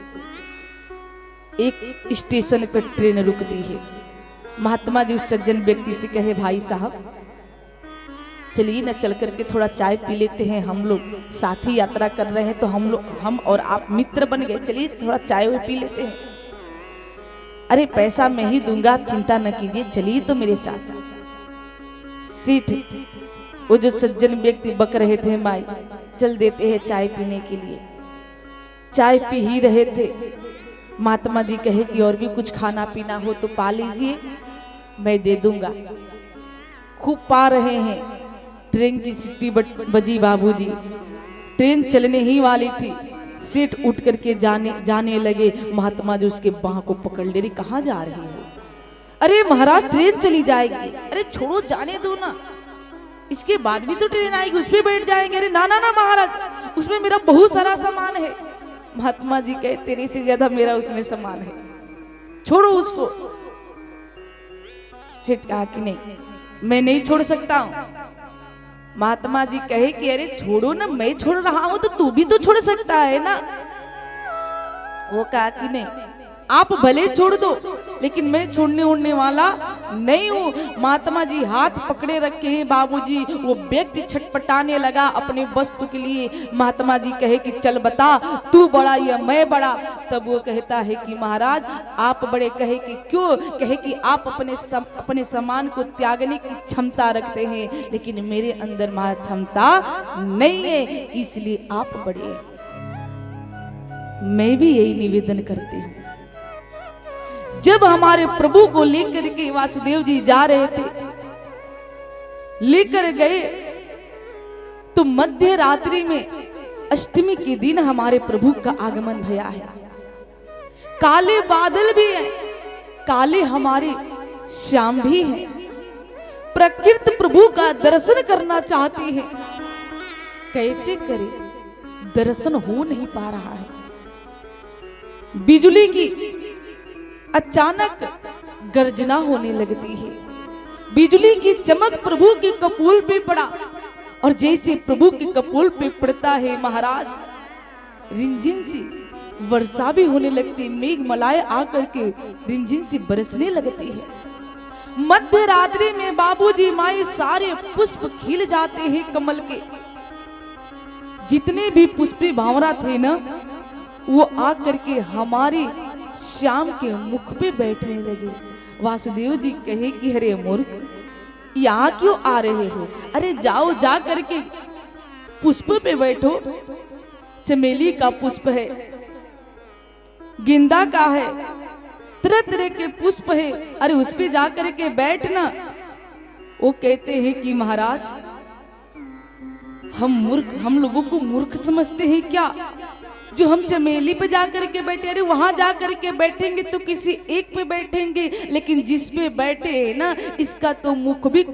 एक स्टेशन पर ट्रेन रुकती है। महात्मा जी उस सज्जन व्यक्ति से कहे, भाई साहब चलिए ना, चल करके थोड़ा चाय पी लेते हैं। हम लोग साथी यात्रा कर रहे हैं, तो हम और आप मित्र बन गए, चलिए थोड़ा चाय पी लेते हैं। अरे पैसा मैं ही दूंगा, आप चिंता न कीजिए, चलिए तो मेरे साथ। सीट वो जो सज्जन व्यक्ति बक रहे थे, माई चल देते हैं चाय पीने के लिए। चाय पी ही रहे थे, महात्मा जी कहे कि और भी कुछ खाना पीना हो तो पा लीजिए, मैं दे दूंगा। खूब पा रहे हैं, ट्रेन की सीटी बजी बाबूजी, ट्रेन चलने ही वाली थी। सेठ उठ करके जाने लगे। महात्मा जी उसके बाह को पकड़ ले, रही कहाँ जा रही हो? अरे महाराज ट्रेन चली जाएगी। अरे छोड़ो, जाने दो ना, इसके बाद भी तो ट्रेन आएगी, उस पर बैठ जाएंगे। अरे ना ना ना महाराज, उसमें मेरा बहुत सारा सामान है। महात्मा जी कहे, तेरे से ज्यादा मेरा उसमें सामान है, छोड़ो उसको। सेठ कहा कि नहीं, मैं नहीं छोड़ सकता हूं। महात्मा जी कहे कि अरे छोड़ो ना, मैं छोड़ रहा हूं तो तू भी तो छोड़ सकता है ना। वो कहा कि नहीं, आप भले छोड़ दो, लेकिन मैं छोड़ने उड़ने वाला नहीं हूँ। महात्मा जी हाथ पकड़े रखे हैं बाबूजी। वो व्यक्ति छटपटाने लगा अपने वस्तु के लिए। महात्मा जी कहे कि चल बता, तू बड़ा या मैं बड़ा? तब वो कहता है कि महाराज आप बड़े। कहे कि क्यों? कहे कि आप अपने सामान को त्यागने की क्षमता रखते हैं, लेकिन मेरे अंदर महा क्षमता नहीं है, इसलिए आप बड़े। मैं भी यही निवेदन करती हूँ। जब हमारे प्रभु को लेकर के वासुदेव जी जा रहे थे, लेकर गए, तो मध्य रात्रि में अष्टमी के दिन हमारे प्रभु का आगमन भया है। काले बादल भी है, काले हमारे श्याम भी है। प्रकृति प्रभु का दर्शन करना चाहती है, कैसे करे? दर्शन हो नहीं पा रहा है। बिजली की अचानक गर्जना होने लगती है। बिजली की चमक प्रभु के कपोल पे पड़ा, और जैसे प्रभु के कपोल पे पड़ता है महाराज, रिमझिम सी वर्षा भी होने लगती है। मेघ मलाए आकर के रिमझिम सी बरसने लगती है। मध्य रात्रि में बाबूजी माई सारे पुष्प खिल जाते हैं कमल के। जितने भी पुष्पी भावरा थे ना, वो आकर के हमारे श्याम के मुख पे बैठने लगे। वासुदेव जी कहे कि अरे मूर्ख, यहाँ क्यों आ रहे हो? अरे जाओ, जा करके पुष्प पे बैठो। चमेली का पुष्प है, गेंदा का है, तरह तरह के पुष्प है, अरे उस पे जा करके बैठना। वो कहते हैं कि महाराज हम लोगों को मूर्ख समझते हैं क्या? जो हम चमेली पे जा करके बैठे, अरे वहां जा करके बैठेंगे तो किसी एक पे बैठेंगे, लेकिन जिस पे बैठे है ना, इसका तो मुख भी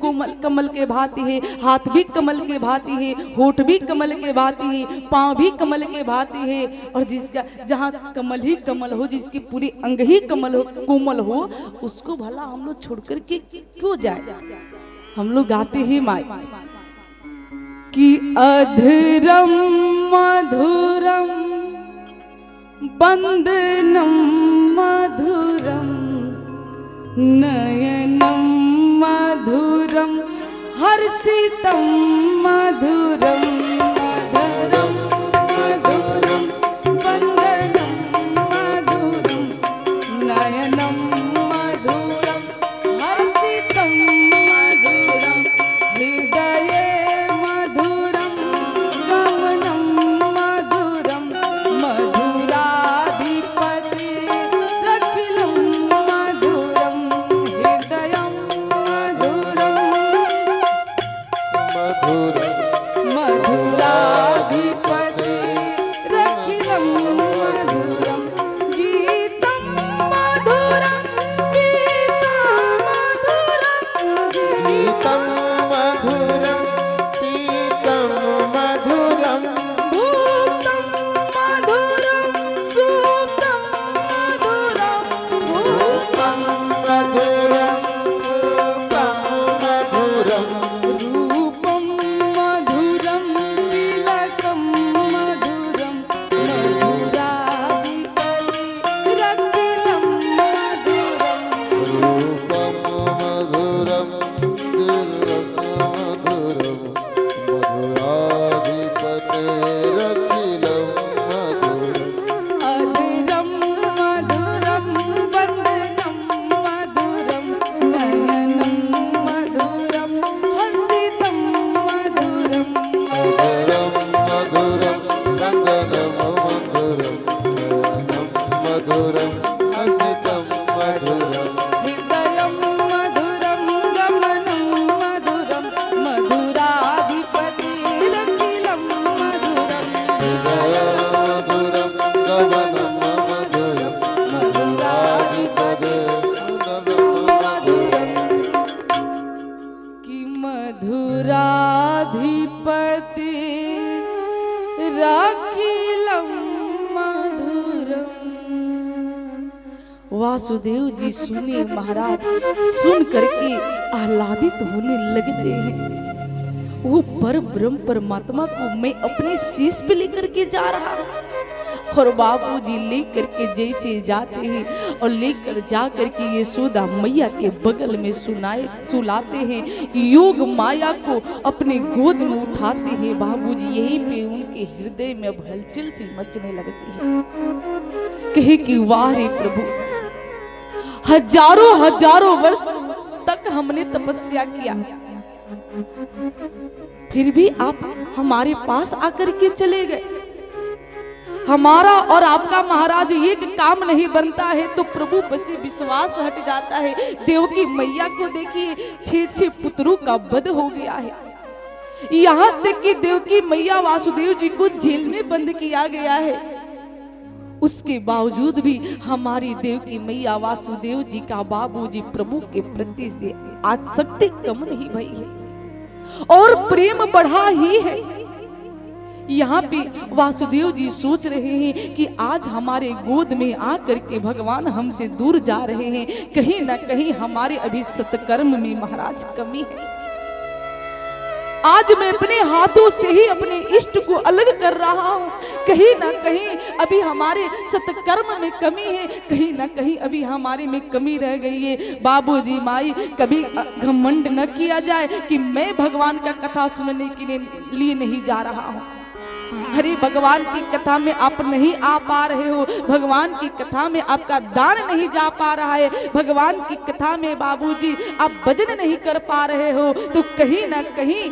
कमल के भांति है, हाथ भी कमल के भांति है, होठ भी कमल के भांति है, पांव भी कमल के भांति है। और जिसका जहाँ कमल ही कमल हो, जिसकी पूरी अंग ही कमल हो, कोमल हो, उसको भला हम लोग छोड़ करके क्यों जाए? हम लोग गाते ही माई कि अधरम मधुरम बंदनम मधुरम नयनम मधुरम हर्षितम मधुरम अधरम मधुरम बंदनम मधुरम नयनम मधुरम हर्षितम मधुरम हृदय मधुरम गमनम मधुरम मधुराधिपति रखिलं मधुरम हृदयं मधुरम मधुराधिपति रखिलं मधुरम गीतं मधुरम गीतं मधुरं पीतं मधुरं भूतं मधुरम सुतं मधुरम रूपं मधुरं रूपं मधुरं रूपं मधुरं तिलकं मधुरं मधुराधिपति रखिलं मधुरं रूपं मधुरं मधुरं मधुराधिपतेरखिलं मधुरम् अधरं मधुरं वन्दनं मधुरं नयनं मधुरं हर्षितं मधुरम् मधुरं मधुरं वन्दनं मधुरं नयनं मधुरं हसितं मधुरम् हृदयं मधुरं गमनं मधुरं मधुराधिपतिरखिलं मधुरम् मधुरं गमनं मधुरं मधुराधिपतिरखिलं कि मधुराधिपति रखिलं मधुरम। वासुदेव जी सुने महाराज, सुन करके आह्लादित होने लगते हैं। वो पर ब्रह्म परमात्मा को मैं अपने शीश पे लेकर के जा रहा हूँ, और बाबूजी लेकर के जैसे जाते हैं और लेकर जा करके यशोदा मैया के बगल में सुलाते हैं, योग माया को अपने गोद में उठाते हैं। बाबूजी यहीं पे उनके हृदय में अब हलचल सी मचने लगती है। कहे कि वाह रे प्रभु, हजारों हजारों वर्ष तक हमने तपस्या किया, फिर भी आप हमारे पास आकर के चले गए। हमारा और आपका महाराज एक काम नहीं बनता है तो प्रभु बस विश्वास हट जाता है। देवकी मैया को देखिए, 6 पुत्रों का वध हो गया है। यहाँ तक कि देवकी मैया वासुदेव जी को जेल में बंद किया गया है। उसके बावजूद भी हमारी देवकी मैया वासुदेव जी का बाबूजी प्रभु के प्रति से आसक्ति कम नहीं भई है और प्रेम बढ़ा ही है। यहाँ पे वासुदेव जी सोच रहे हैं कि आज हमारे गोद में आकर के भगवान हमसे दूर जा रहे हैं, कहीं ना कहीं हमारे अभी सत्कर्म में महाराज कमी है। आज मैं अपने हाथों से ही अपने इष्ट को अलग कर रहा हूँ, कहीं ना कहीं अभी हमारे सत्कर्म में कमी है, कहीं ना कहीं अभी हमारे में कमी रह गई है। बाबूजी माई, कभी घमंड न किया जाए कि मैं भगवान का कथा सुनने के लिए नहीं जा रहा हूँ। अरे भगवान की कथा में आप नहीं आ पा रहे हो, भगवान की कथा में आपका दान नहीं जा पा रहा है, भगवान की कथा में बाबूजी आप भजन नहीं कर पा रहे हो, तो कहीं ना कहीं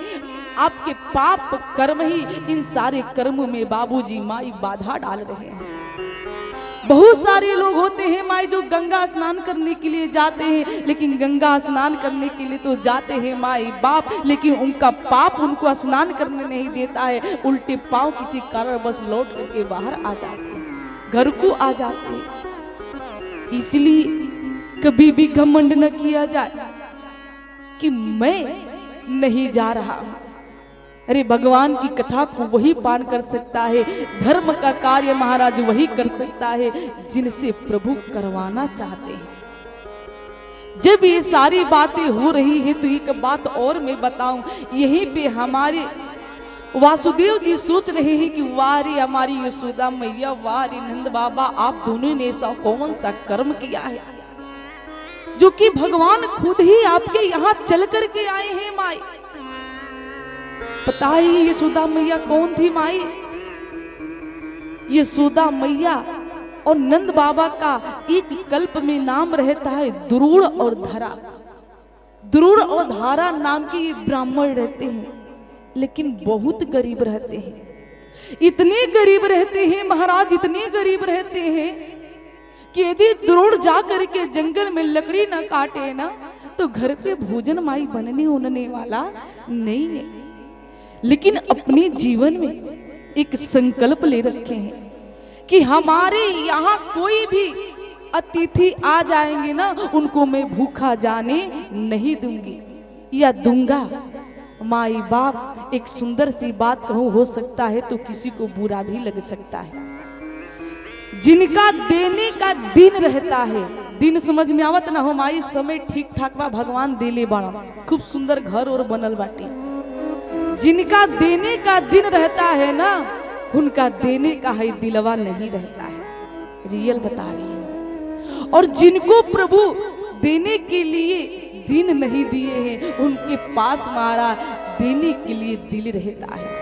आपके पाप कर्म ही इन सारे कर्मों में बाबूजी माई बाधा डाल रहे हैं। बहुत सारे लोग होते हैं माई जो गंगा स्नान करने के लिए जाते हैं, लेकिन गंगा स्नान करने के लिए तो जाते हैं माई बाप, लेकिन उनका पाप उनको स्नान करने नहीं देता है। उल्टे पांव किसी कारण बस लौट करके बाहर आ जाते हैं, घर को आ जाते हैं। इसलिए कभी भी घमंड न किया जाए कि मैं नहीं जा रहा हूं। अरे भगवान की कथा को वही पान कर सकता है, धर्म का कार्य महाराज वही कर सकता है जिनसे प्रभु करवाना चाहते हैं। जब ये सारी बातें हो रही है तो एक बात और मैं बताऊं, यहीं पे हमारे वासुदेव जी सोच रहे हैं कि वारे हमारी यशोदा मैया, वारे नंद बाबा, आप दोनों ने ऐसा कौन सा कर्म किया है जो कि भगवान खुद ही आपके यहाँ चल करके आए हैं माई। पता है यशोदा मैया कौन थी माई? यशोदा मैया और नंद बाबा का एक कल्प में नाम रहता है द्रुड़ और धरा। द्रुड़ और धारा नाम के ये ब्राह्मण रहते हैं, लेकिन बहुत गरीब रहते हैं। इतने गरीब रहते हैं महाराज, इतने गरीब रहते हैं कि यदि द्रुड़ जा करके जंगल में लकड़ी ना काटे ना तो घर पे भोजन माई बनने उनने वाला नहीं है। लेकिन अपने जीवन में एक संकल्प ले रखे हैं कि हमारे यहाँ कोई भी अतिथि आ जाएंगे ना, उनको मैं भूखा जाने नहीं दूंगी या दूंगा। माई बाप, एक सुंदर सी बात कहूं, हो सकता है तो किसी को बुरा भी लग सकता है। जिनका देने का दिन रहता है, दिन समझ में आवत ना हो माई, समय ठीक ठाक बा, भगवान देले बाड़ा, खूब सुंदर घर और बनल बाटे। जिनका देने का दिन रहता है ना, उनका देने का है दिलवा नहीं रहता है। रियल बता रही है। और जिनको प्रभु देने के लिए दिन नहीं दिए हैं, उनके पास मारा देने के लिए दिल रहता है।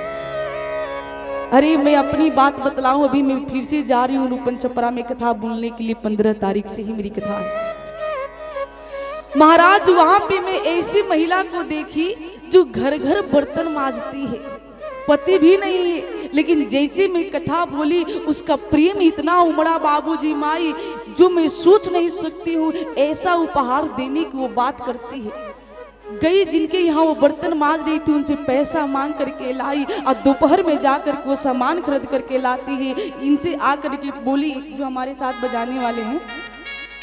अरे मैं अपनी बात बतलाऊं, अभी मैं फिर से जा रही हूँ रूपन छपरा में कथा बोलने के लिए। 15 तारीख से ही मेरी कथा है महाराज। वहां पे मैं ऐसी महिला को देखी जो घर घर बर्तन मांजती है, पति भी नहीं है, लेकिन जैसे मैं कथा बोली उसका प्रेम इतना उमड़ा बाबूजी माई, जो मैं सोच नहीं सकती हूँ। ऐसा उपहार देने की वो बात करती है। गई जिनके यहाँ वो बर्तन मांज रही थी, उनसे पैसा मांग करके लाई और दोपहर में जाकर के वो सामान खरीद करके लाती है। इनसे आकर के बोली, जो हमारे साथ बजाने वाले हैं,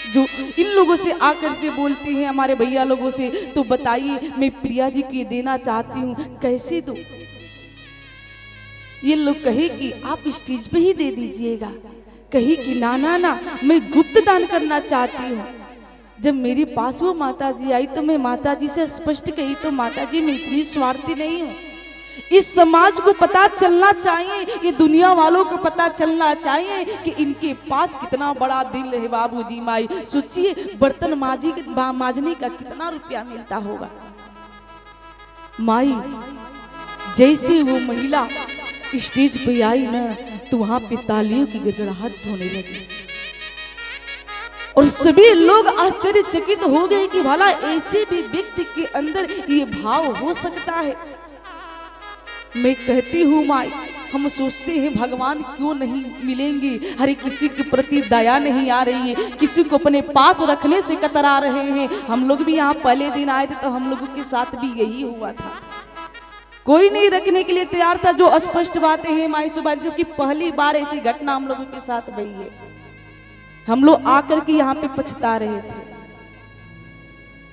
जो इन लोगों से आकर से बोलती हैं, हमारे भैया लोगों से, तो बताइए मैं प्रिया जी को देना चाहती हूँ, कैसे दूं? ये लोग कहे कि आप स्टेज पे ही दे दीजिएगा, कही कि ना ना ना, मैं गुप्त दान करना चाहती हूँ। जब मेरे पास वो माता जी आई तो मैं माता जी से स्पष्ट कही, तो माता जी मैं इतनी स्वार्थी नहीं हूँ। इस समाज को पता चलना चाहिए, ये दुनिया वालों को पता चलना चाहिए कि इनके पास कितना बड़ा दिल है बाबूजी माई। सोचिए बर्तन मांजने का कितना रुपया मिलता होगा माई। जैसे वो महिला स्टेज पे आई ना, तो वहां पे तालियों की गड़गड़ाहट होने लगी और सभी लोग आश्चर्यचकित हो गए कि भला ऐसे भी व्यक्ति के अंदर ये भाव हो सकता है। मैं कहती हूँ माई, हम सोचते हैं भगवान क्यों नहीं मिलेंगे, हर किसी के प्रति दया नहीं आ रही है, किसी को अपने पास रखने से कतरा रहे हैं। हम लोग भी यहाँ पहले दिन आए थे तो हम लोगों के साथ भी यही हुआ था, कोई नहीं रखने के लिए तैयार था। जो स्पष्ट बातें हैं माई सुबह, जो कि पहली बार ऐसी घटना हम लोगों के साथ हुई है। हम लोग आकर के यहाँ पे पछता रहे थे।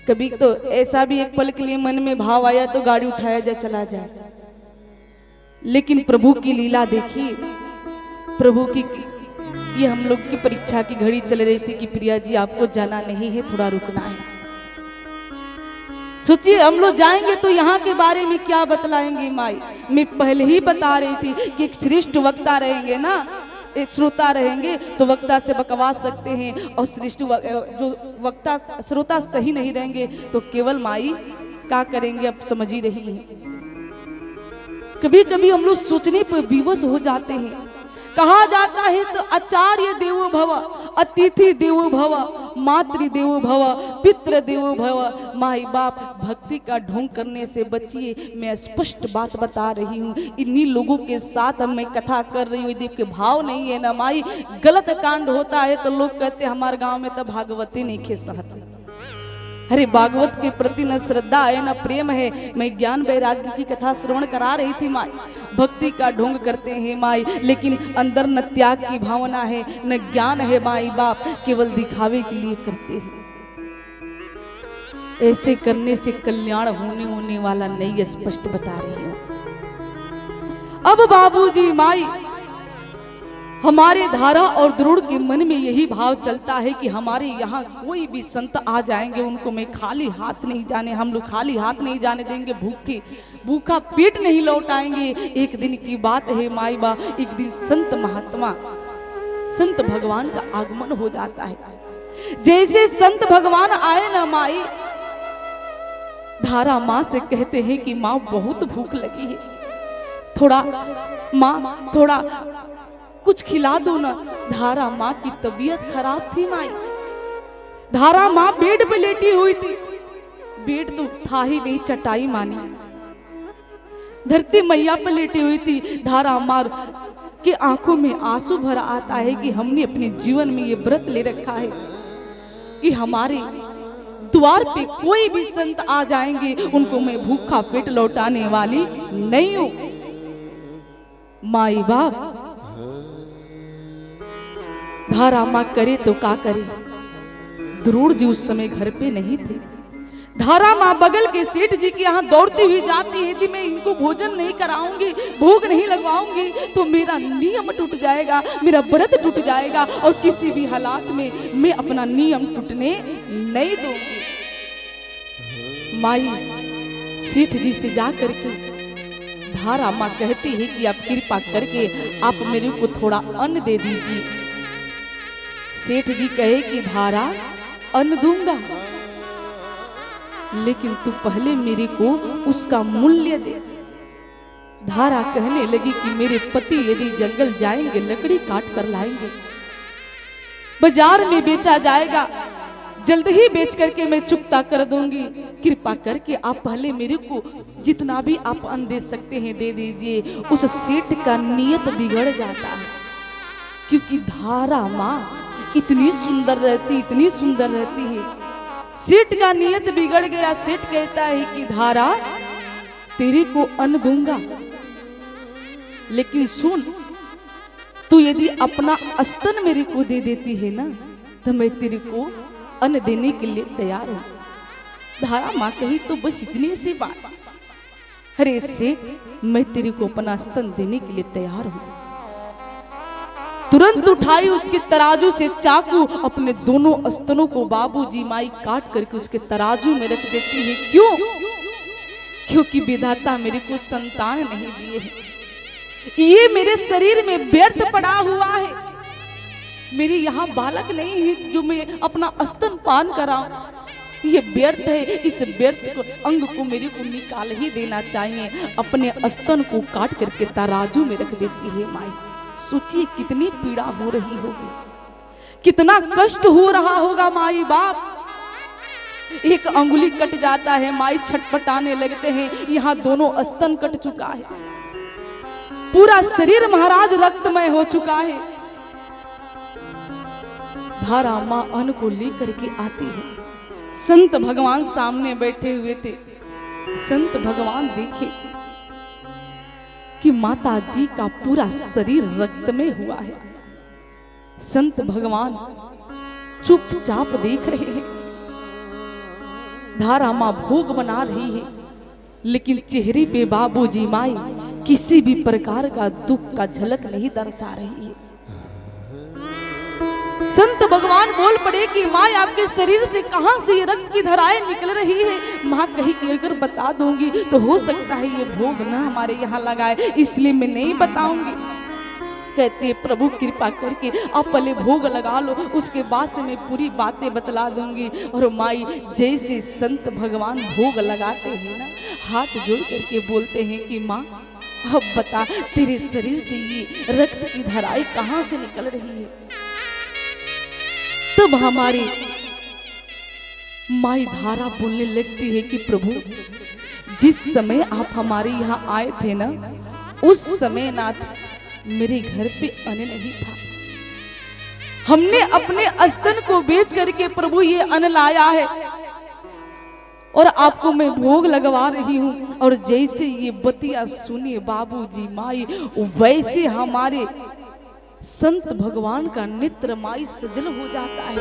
कभी तो ऐसा भी एक पल के लिए मन में भाव आया तो गाड़ी उठाया जाए चला जाए, लेकिन प्रभु की लीला देखिए। प्रभु की ये हम लोग की परीक्षा की घड़ी चल रही थी कि प्रिया जी आपको जाना नहीं है, थोड़ा रुकना है। सोचिए हम लोग जाएंगे तो यहाँ के बारे में क्या बतलाएंगे माई। मैं पहले ही बता रही थी कि एक श्रेष्ठ वक्ता रहेंगे ना, एक श्रोता रहेंगे तो वक्ता से बकवास सकते हैं, और श्रेष्ठ जो वक्ता श्रोता सही नहीं रहेंगे तो केवल माई क्या करेंगे, अब समझ ही रही है। कभी कभी हम लोग सोचने पर विवश हो जाते हैं। कहा जाता है तो आचार्य देवो भव, अतिथि देवो भव, मातृ देवो भव, पितृ देवो भव, माई बाप भक्ति का ढोंग करने से बचिए। मैं स्पष्ट बात बता रही हूँ, इन्हीं लोगों के साथ अब मैं कथा कर रही हूँ। यदि के भाव नहीं है ना माई, गलत कांड होता है तो लोग कहते हमारे गांव में तो भागवती नहीं खे सहत। अरे भागवत के प्रति न श्रद्धा है न प्रेम है। मैं ज्ञान वैराग्य की कथा श्रवण करा रही थी माई। भक्ति का ढोंग करते हैं माई, लेकिन अंदर न त्याग की भावना है न ज्ञान है माई बाप, केवल दिखावे के लिए करते हैं। ऐसे करने से कल्याण होने वाला नहीं, स्पष्ट बता रही हूं। अब बाबूजी माई, हमारे धारा और द्रोड़ के मन में यही भाव चलता है कि हमारे यहाँ कोई भी संत आ जाएंगे, उनको मैं खाली हाथ नहीं जाने, हम लोग खाली हाथ नहीं जाने देंगे, भूखा पेट नहीं लौटाएंगे। एक दिन की बात है माई बा, एक दिन संत महात्मा, संत भगवान का आगमन हो जाता है। जैसे संत भगवान आए ना माई, धारा माँ से कहते हैं कि माँ बहुत भूख लगी है, थोड़ा माँ थोड़ा कुछ खिला दो ना। धारा माँ की तबीयत खराब थी माई। धारा माँ बेड पे लेटी हुई थी, बेड तो था ही नहीं, चटाई मानी धरती मैया पे लेटी हुई थी। धारा माँ के आंखों में आंसू भरा आता है कि हमने अपने जीवन में ये व्रत ले रखा है कि हमारे द्वार पे कोई भी संत आ जाएंगे, उनको मैं भूखा पेट लौटाने वाली नहीं हूं। माई बाप, धारा माँ करे तो का करे। द्रोड़ जी उस समय घर पे नहीं थे। धारा माँ बगल के सेठ जी के यहाँ दौड़ती हुई जाती है, यदि मैं इनको भोजन नहीं कराऊंगी, भोग नहीं लगवाऊंगी तो मेरा नियम टूट जाएगा, मेरा व्रत टूट जाएगा और किसी भी हालात में मैं अपना नियम टूटने नहीं दूंगी। माई सेठ जी से जा करके धारा माँ कहती है कि आप कृपा करके आप मेरे को थोड़ा अन्न दे दीजिए। सेठ जी कहे कि धारा अन्न दूंगा, लेकिन तू पहले मेरे को उसका मूल्य दे। धारा कहने लगी कि मेरे पति यदि जंगल जाएंगे, लकड़ी काट कर लाएंगे, बाजार में बेचा जाएगा, जल्द ही बेच करके मैं चुकता कर दूंगी। कृपा करके आप पहले मेरे को जितना भी आप अन्न दे सकते हैं दे दीजिए। उस सेठ का नियत बिगड़ जाता है, क्योंकि धारा माँ इतनी सुंदर रहती, इतनी सुंदर रहती है। सेठ का नियत बिगड़ गया। सेठ कहता है कि धारा तेरे को अन्न दूंगा, लेकिन सुन, तू यदि अपना स्तन मेरे को दे देती है ना तो मैं तेरे को अन्न देने के लिए तैयार हूं। धारा माँ कही तो बस इतनी सी बात, अरे सेठ मैं तेरे को अपना स्तन देने के लिए तैयार हूं। तुरंत उठाई उसके तराजू से चाकू, अपने दोनों स्तनों को बाबूजी माई काट करके उसके तराजू में रख देती है। क्यों? क्योंकि विधाता मेरे को संतान नहीं दिए है, ये मेरे शरीर में व्यर्थ पड़ा हुआ है, मेरे यहाँ बालक नहीं है जो मैं अपना स्तन पान कराऊं, ये व्यर्थ है। इस व्यर्थ को अंग को मेरे को निकाल ही देना चाहिए। अपने स्तन को काट करके तराजू में रख देती है माई। सोचिए कितनी पीड़ा हो रही होगी, कितना कष्ट हो रहा होगा माई बाप। एक अंगुली कट जाता है, माई छटपटाने लगते हैं। यहाँ दोनों स्तन कट चुका है, पूरा शरीर महाराज रक्तमय हो चुका है। धारा माँ अन्न को लेकर के आती है। संत भगवान सामने बैठे हुए थे। संत भगवान देखे कि माता जी का पूरा शरीर रक्त में हुआ है। संत भगवान चुपचाप देख रहे हैं। धारा माँ भोग बना रही है, लेकिन चेहरे पे बाबूजी माई किसी भी प्रकार का दुख का झलक नहीं दर्शा रही है। संत भगवान बोल पड़े कि माँ आपके शरीर से कहां से ये रक्त की धाराएं निकल रही है। माँ कही कि अगर बता दूंगी तो हो सकता है ये भोग ना हमारे यहाँ लगाए, इसलिए मैं नहीं बताऊंगी। कहते प्रभु कृपा करके आप पहले भोग लगा लो, उसके बाद से मैं पूरी बातें बतला दूंगी। और माई जैसे संत भगवान भोग लगाते हैं ना, हाथ जोड़ करके बोलते हैं कि माँ अब बता तेरे शरीर से ये रक्त की धाराएं कहां से निकल रही है। तब हमारे माई धारा बोलने लगती है कि प्रभु, जिस समय आप हमारे यहाँ आए थे ना, उस समय नाथ मेरे घर पे अन्न नहीं था। हमने अपने स्तन को बेच करके प्रभु ये अन्न लाया है और आपको मैं भोग लगवा रही हूँ। और जैसे ये बतिया सुनिए बाबूजी माई, वैसे हमारे संत भगवान का नेत्र माई सजल हो जाता है।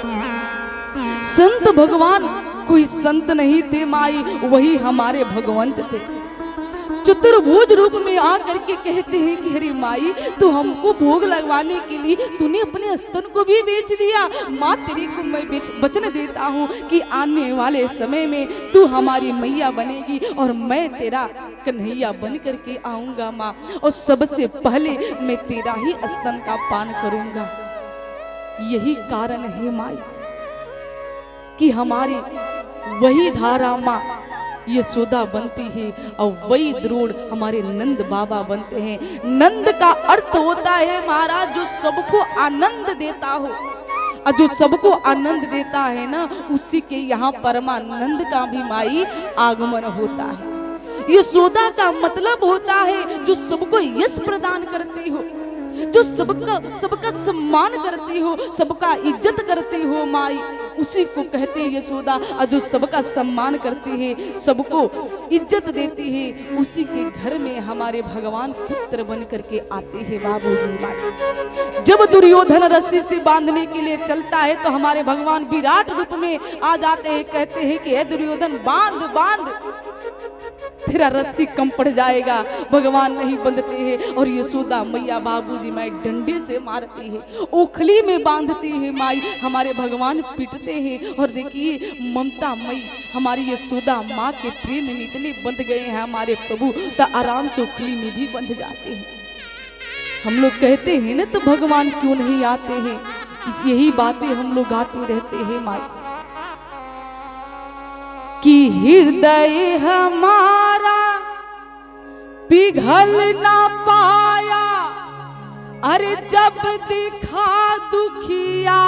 संत भगवान कोई संत नहीं थे माई, वही हमारे भगवंत थे। चतुर्भुज रूप में आकर के कहते हैं कि अरे माई, तू हमको भोग लगवाने के लिए तूने अपने स्तन को भी बेच दिया। माँ तेरे को मैं वचन देता हूँ कि आने वाले समय में तू हमारी मैया बनेगी और मैं तेरा कन्हैया बन करके आऊंगा माँ, और सबसे पहले मैं तेरा ही स्तन का पान करूंगा। यही कारण है माई कि हमारी वही धारा माँ यशोदा बनती है और वही द्रोण हमारे नंद बाबा बनते हैं। नंद का अर्थ होता है महाराज जो सबको आनंद देता हो, और जो सबको आनंद देता है ना, उसी के यहाँ परमानंद का भी माई आगमन होता है। यशोदा का मतलब होता है जो सबको यश प्रदान करती हो, जो सबका सम्मान करती हो, सबका इज्जत करती हो माई, उसी को कहते हैं यशोदा। और जो सबका सम्मान करती है, सबको इज्जत देती है, उसी के घर में हमारे भगवान पुत्र बन करके आते हैं बाबूजी माई। जब दुर्योधन रस्सी से बांधने के लिए चलता है तो हमारे भगवान विराट रूप में आ जाते हैं, कहते हैं कि हे दुर्योधन बांध बांध, तेरा रस्सी कम पड़ जाएगा। भगवान नहीं बंधते हैं और यशोदा मैया बाबूजी माई डंडे से मारती है, ओखली में बांधती है माई, हमारे भगवान पीटते हैं। और देखिए ममता मई हमारी यशोदा माँ के प्रेम में इतने बंध गए हैं हमारे प्रभु, तो आराम से ओखली में भी बंध जाते हैं। हम लोग कहते हैं ना तो भगवान क्यों नहीं आते हैं, यही बातें हम लोग गाते रहते हैं माई कि हृदय हमारा पिघल ना पाया, अरे जब दिखा दुखियारा,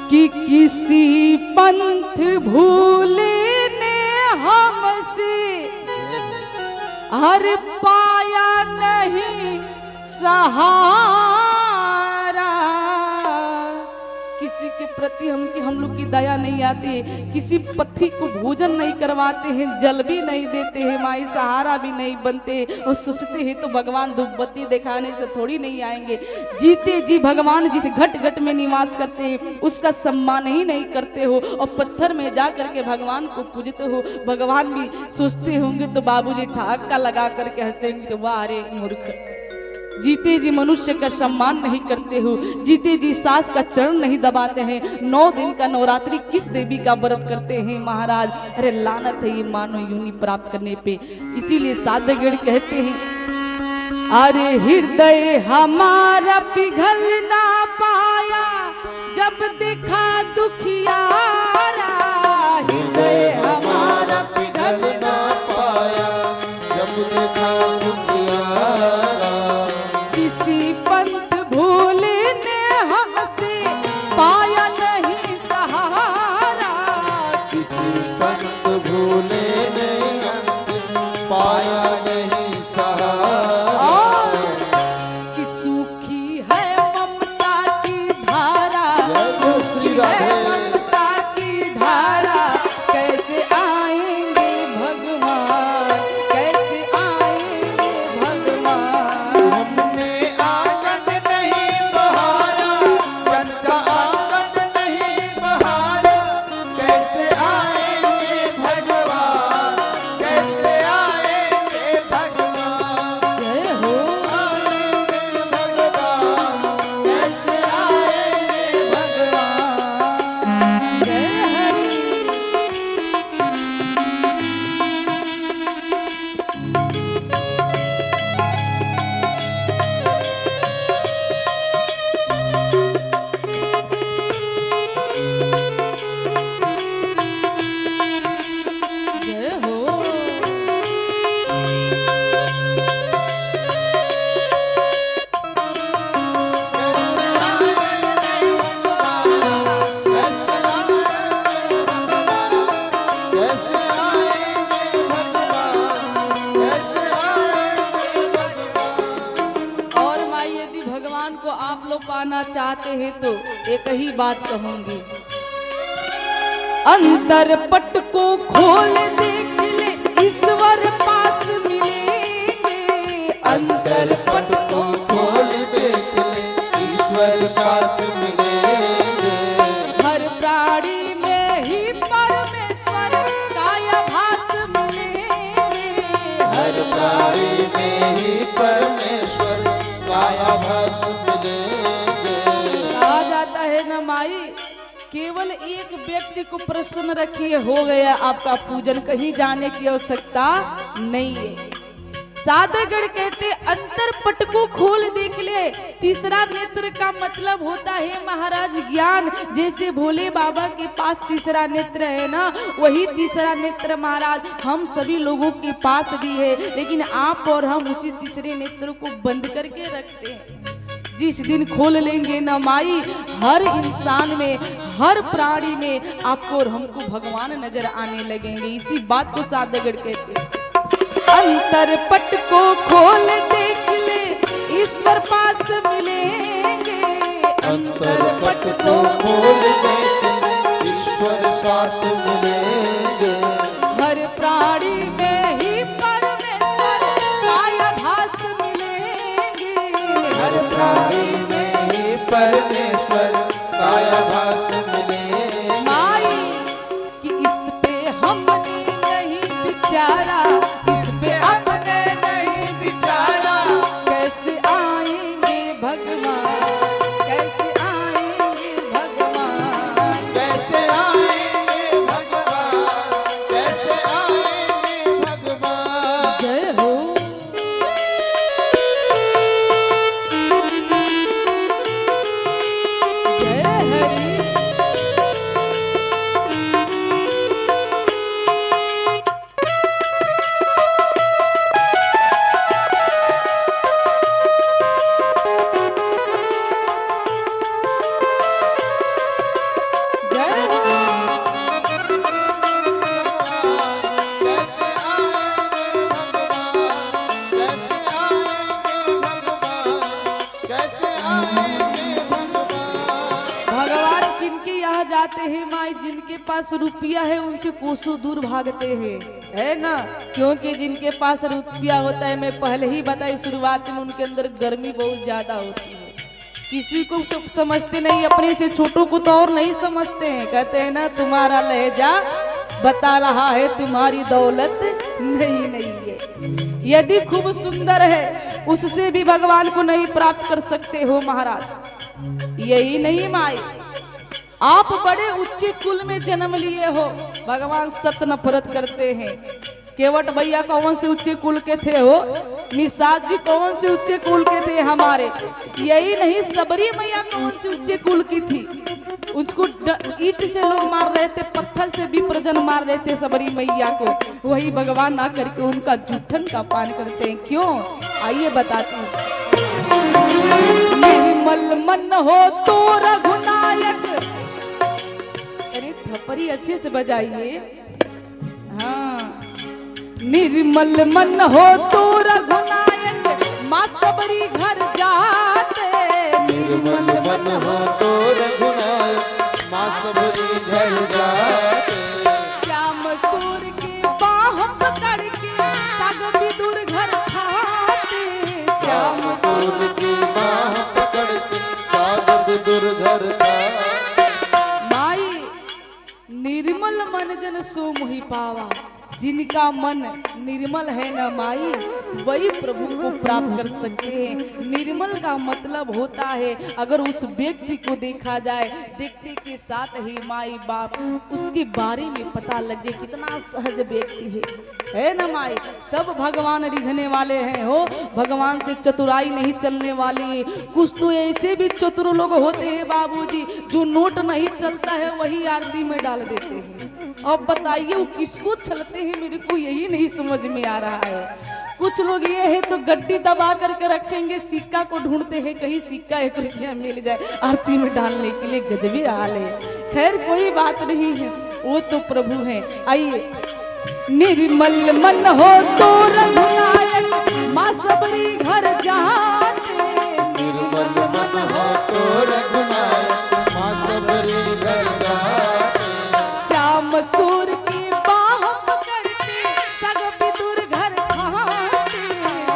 कि किसी पंथ भूले ने हमसे, हर पाया नहीं सहारा। किसी के प्रति हम लोग की दया नहीं आती है, किसी पथी को भोजन नहीं करवाते हैं, जल भी नहीं देते हैं माई, सहारा भी नहीं बनते, और सोचते हैं तो भगवान धूप बत्ती दिखाने से थोड़ी नहीं आएंगे। जीते जी भगवान जिस घट घट में निवास करते हैं उसका सम्मान ही नहीं करते हो, और पत्थर में जा करके भगवान को पूजते हो। भगवान भी सोचते होंगे तो बाबूजी ठहाका लगा करके हंसते होंगे, वाह रे मूर्ख, जीते जी मनुष्य का सम्मान नहीं करते हो, जीते जी सास का चरण नहीं दबाते हैं। 9 दिन का नवरात्रि किस देवी का व्रत करते हैं महाराज, अरे लानत है ये मानव योनि प्राप्त करने पे। इसीलिए साधगढ़ कहते हैं, अरे हृदय हमारा पिघल ना पाया जब देखा दुखियारा, हृदय हमारा पिघल ना पाया जब देखा दुखियारा, किसी पंथ भूले ने हमसे पाया नहीं सहारा, किसी पंथ भूले ने हमसे पाया नहीं सहारा, कि सूखी है ममता की धारा, जय श्री राधे। ममता की धारा, कैसे आएंगे भगवान, कैसे आएंगे भगवान। हमने आंगन नहीं बहारा, कच्चा आंगन नहीं बहारा, कैसे आएंगे पाना चाहते हैं तो एक ही बात कहूंगी, अंतर पट को खोल देख ले ईश्वर पास मिलेंगे। अंतर पट को खोल देख ले ईश्वर पास मिलेंगे। हर प्राणी में ही परमेश्वर का आभास मिलेंगे। हर प्राणी में ही परमेश्वर का आभास मिलेंगे। कहा जाता है न माई, केवल एक व्यक्ति को प्रसन्न रखिए, हो गया आपका पूजन, कहीं जाने की आवश्यकता नहीं है। साधेगढ़ कहते अंतर पट को खोल देख ले। तीसरा नेत्र का मतलब होता है महाराज ज्ञान। जैसे भोले बाबा के पास तीसरा नेत्र है ना, वही तीसरा नेत्र महाराज हम सभी लोगों के पास भी है, लेकिन आप और हम उसी तीसरे नेत्र को बंद करके रखते हैं। जिस दिन खोल लेंगे ना माई, हर इंसान में, हर प्राणी में आपको और हमको भगवान नजर आने लगेंगे। इसी बात को साधेगढ़ कहते हैं। अंतर पट को खोल देख ले ईश्वर पास मिलेंगे। अंतर पट को खोल देख ले ईश्वर साथ मिलेंगे। हर प्राणी में ही परमेश्वर का आभास मिलेंगे। हर प्राणी में ही परमेश्वर का आभास मिलेंगे। माई कि इस पे हमने नहीं विचारा, इस पे अपने नहीं विचारा, कैसे आएंगे भगवान, कैसे आएंगे भगवान, कैसे आएंगे भगवान, कैसे आएंगे भगवान। जय हो। जय हरि। जय हो। कैसे आएंगे भगवान, कैसे आएंगे भगवान, कैसे आएंगे भगवान। भगवान किनके यहाँ जाते हैं माई, जिनके पास रुपया है उनसे कोसों दूर भागते हैं, है ना। क्योंकि जिनके पास रुपया होता है, मैं पहले ही बताई शुरुआत में, उनके अंदर गर्मी बहुत ज्यादा होती है। किसी को तो समझते नहीं, अपने से छोटों को तो और नहीं समझते हैं। कहते हैं ना, तुम्हारा लहजा बता रहा है तुम्हारी दौलत नहीं है। यदि खूब सुंदर है, उससे भी भगवान को नहीं प्राप्त कर सकते हो महाराज। यही नहीं माई, आप बड़े उच्च कुल में जन्म लिए हो, भगवान सत नफरत करते हैं। केवट भैया कौन से उच्च कुल के थे हो, निषाद जी कौन से उच्च कुल के थे हमारे। यही नहीं, सबरी मैया कौन से उच्च कुल की थी, उसको ईंट से लोग मार रहे थे, पत्थर से भी प्रजन मार रहे थे सबरी मैया को। वही भगवान ना करके उनका जूठन का पान करते हैं। क्यों, आइए बताते हैं। निर्मल मन हो तो रघुनायक, अरे थप्पड़ी अच्छे से बजाइए। हाँ, निर्मल मन हो तो रघुनायक, माँ सबरी घर जाते। निर्मल मन हो तो रघुनायक, माँ सबरी घर जाते। श्याम सूर की बाह पकड़ के साग विदुर घर खाते। श्याम सूर की बाह पकड़ के साग विदुर घर खाते। माई निर्मल मन जन सो मोहि पावा, जिनका मन निर्मल है ना माई, वही प्रभु को प्राप्त कर सकते हैं। निर्मल का मतलब होता है, अगर उस व्यक्ति को देखा जाए, देखते के साथ ही माई बाप उसके बारे में पता लग जाए कितना सहज व्यक्ति है ना माई, तब भगवान रिझने वाले हैं हो। भगवान से चतुराई नहीं चलने वाली। कुछ तो ऐसे भी चतुर लोग होते हैं बाबूजी, जो नोट नहीं चलता है वही आरती में डाल देते हैं। अब बताइए वो किसको छलते हैं, मेरे को यही नहीं समझ में आ रहा है। कुछ लोग ये है तो गड्डी दबा करके रखेंगे, सिक्का को ढूंढते हैं कहीं सिक्का 1 रुपया मिल जाए आरती में डालने के लिए। गजबी हाल है। खैर कोई बात नहीं है, वो तो प्रभु हैं। आइए, निर्मल मन हो तो रघुनायक, माँ सबरी घर जाते। निर्मल मन हो तो रघुनायक माँ सबरी घर जाते। श्याम सूर की बाह पकड़ती सब विदुर घर खाते।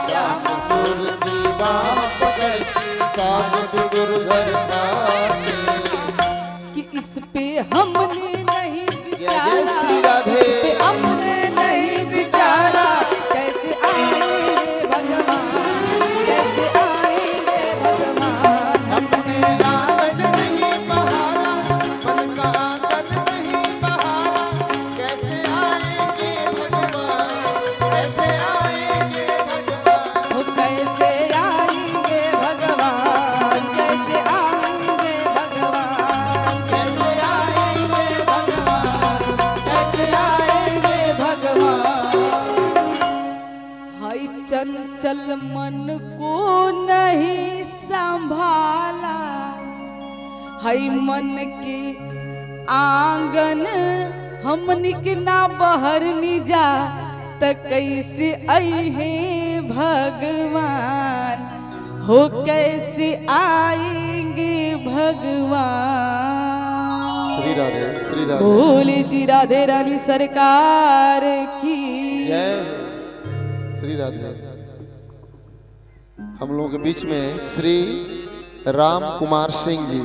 श्याम सूर की बाह पकड़ती सब विदुर घर जाते। कि इस पे हमने नहीं जय विचारा, श्री राधे। इस पे हमने नहीं विचारा, कैसे आएंगे भगवान, कैसे आएंगे भगवान। अपने आंगन नहीं बहारा, मन का आंगन नहीं बहारा, कैसे आएंगे भगवान, कैसे आएंगे भगवान। वो कैसे आएंगे भगवान, कैसे आएंगे भगवान, कैसे आएंगे भगवान, कैसे आएंगे भगवान। हाय चंचल मन को नहीं संभाला, हाय मन के आंगन हमनी के ना बहर नी जा, त कैसे आई है भगवान, हो कैसे आएंगे भगवान। श्री राधे, श्री राधे। बोले श्री राधे रानी सरकार की जय हो। श्री राधे। हम लोगों के बीच में श्री राम कुमार सिंह जी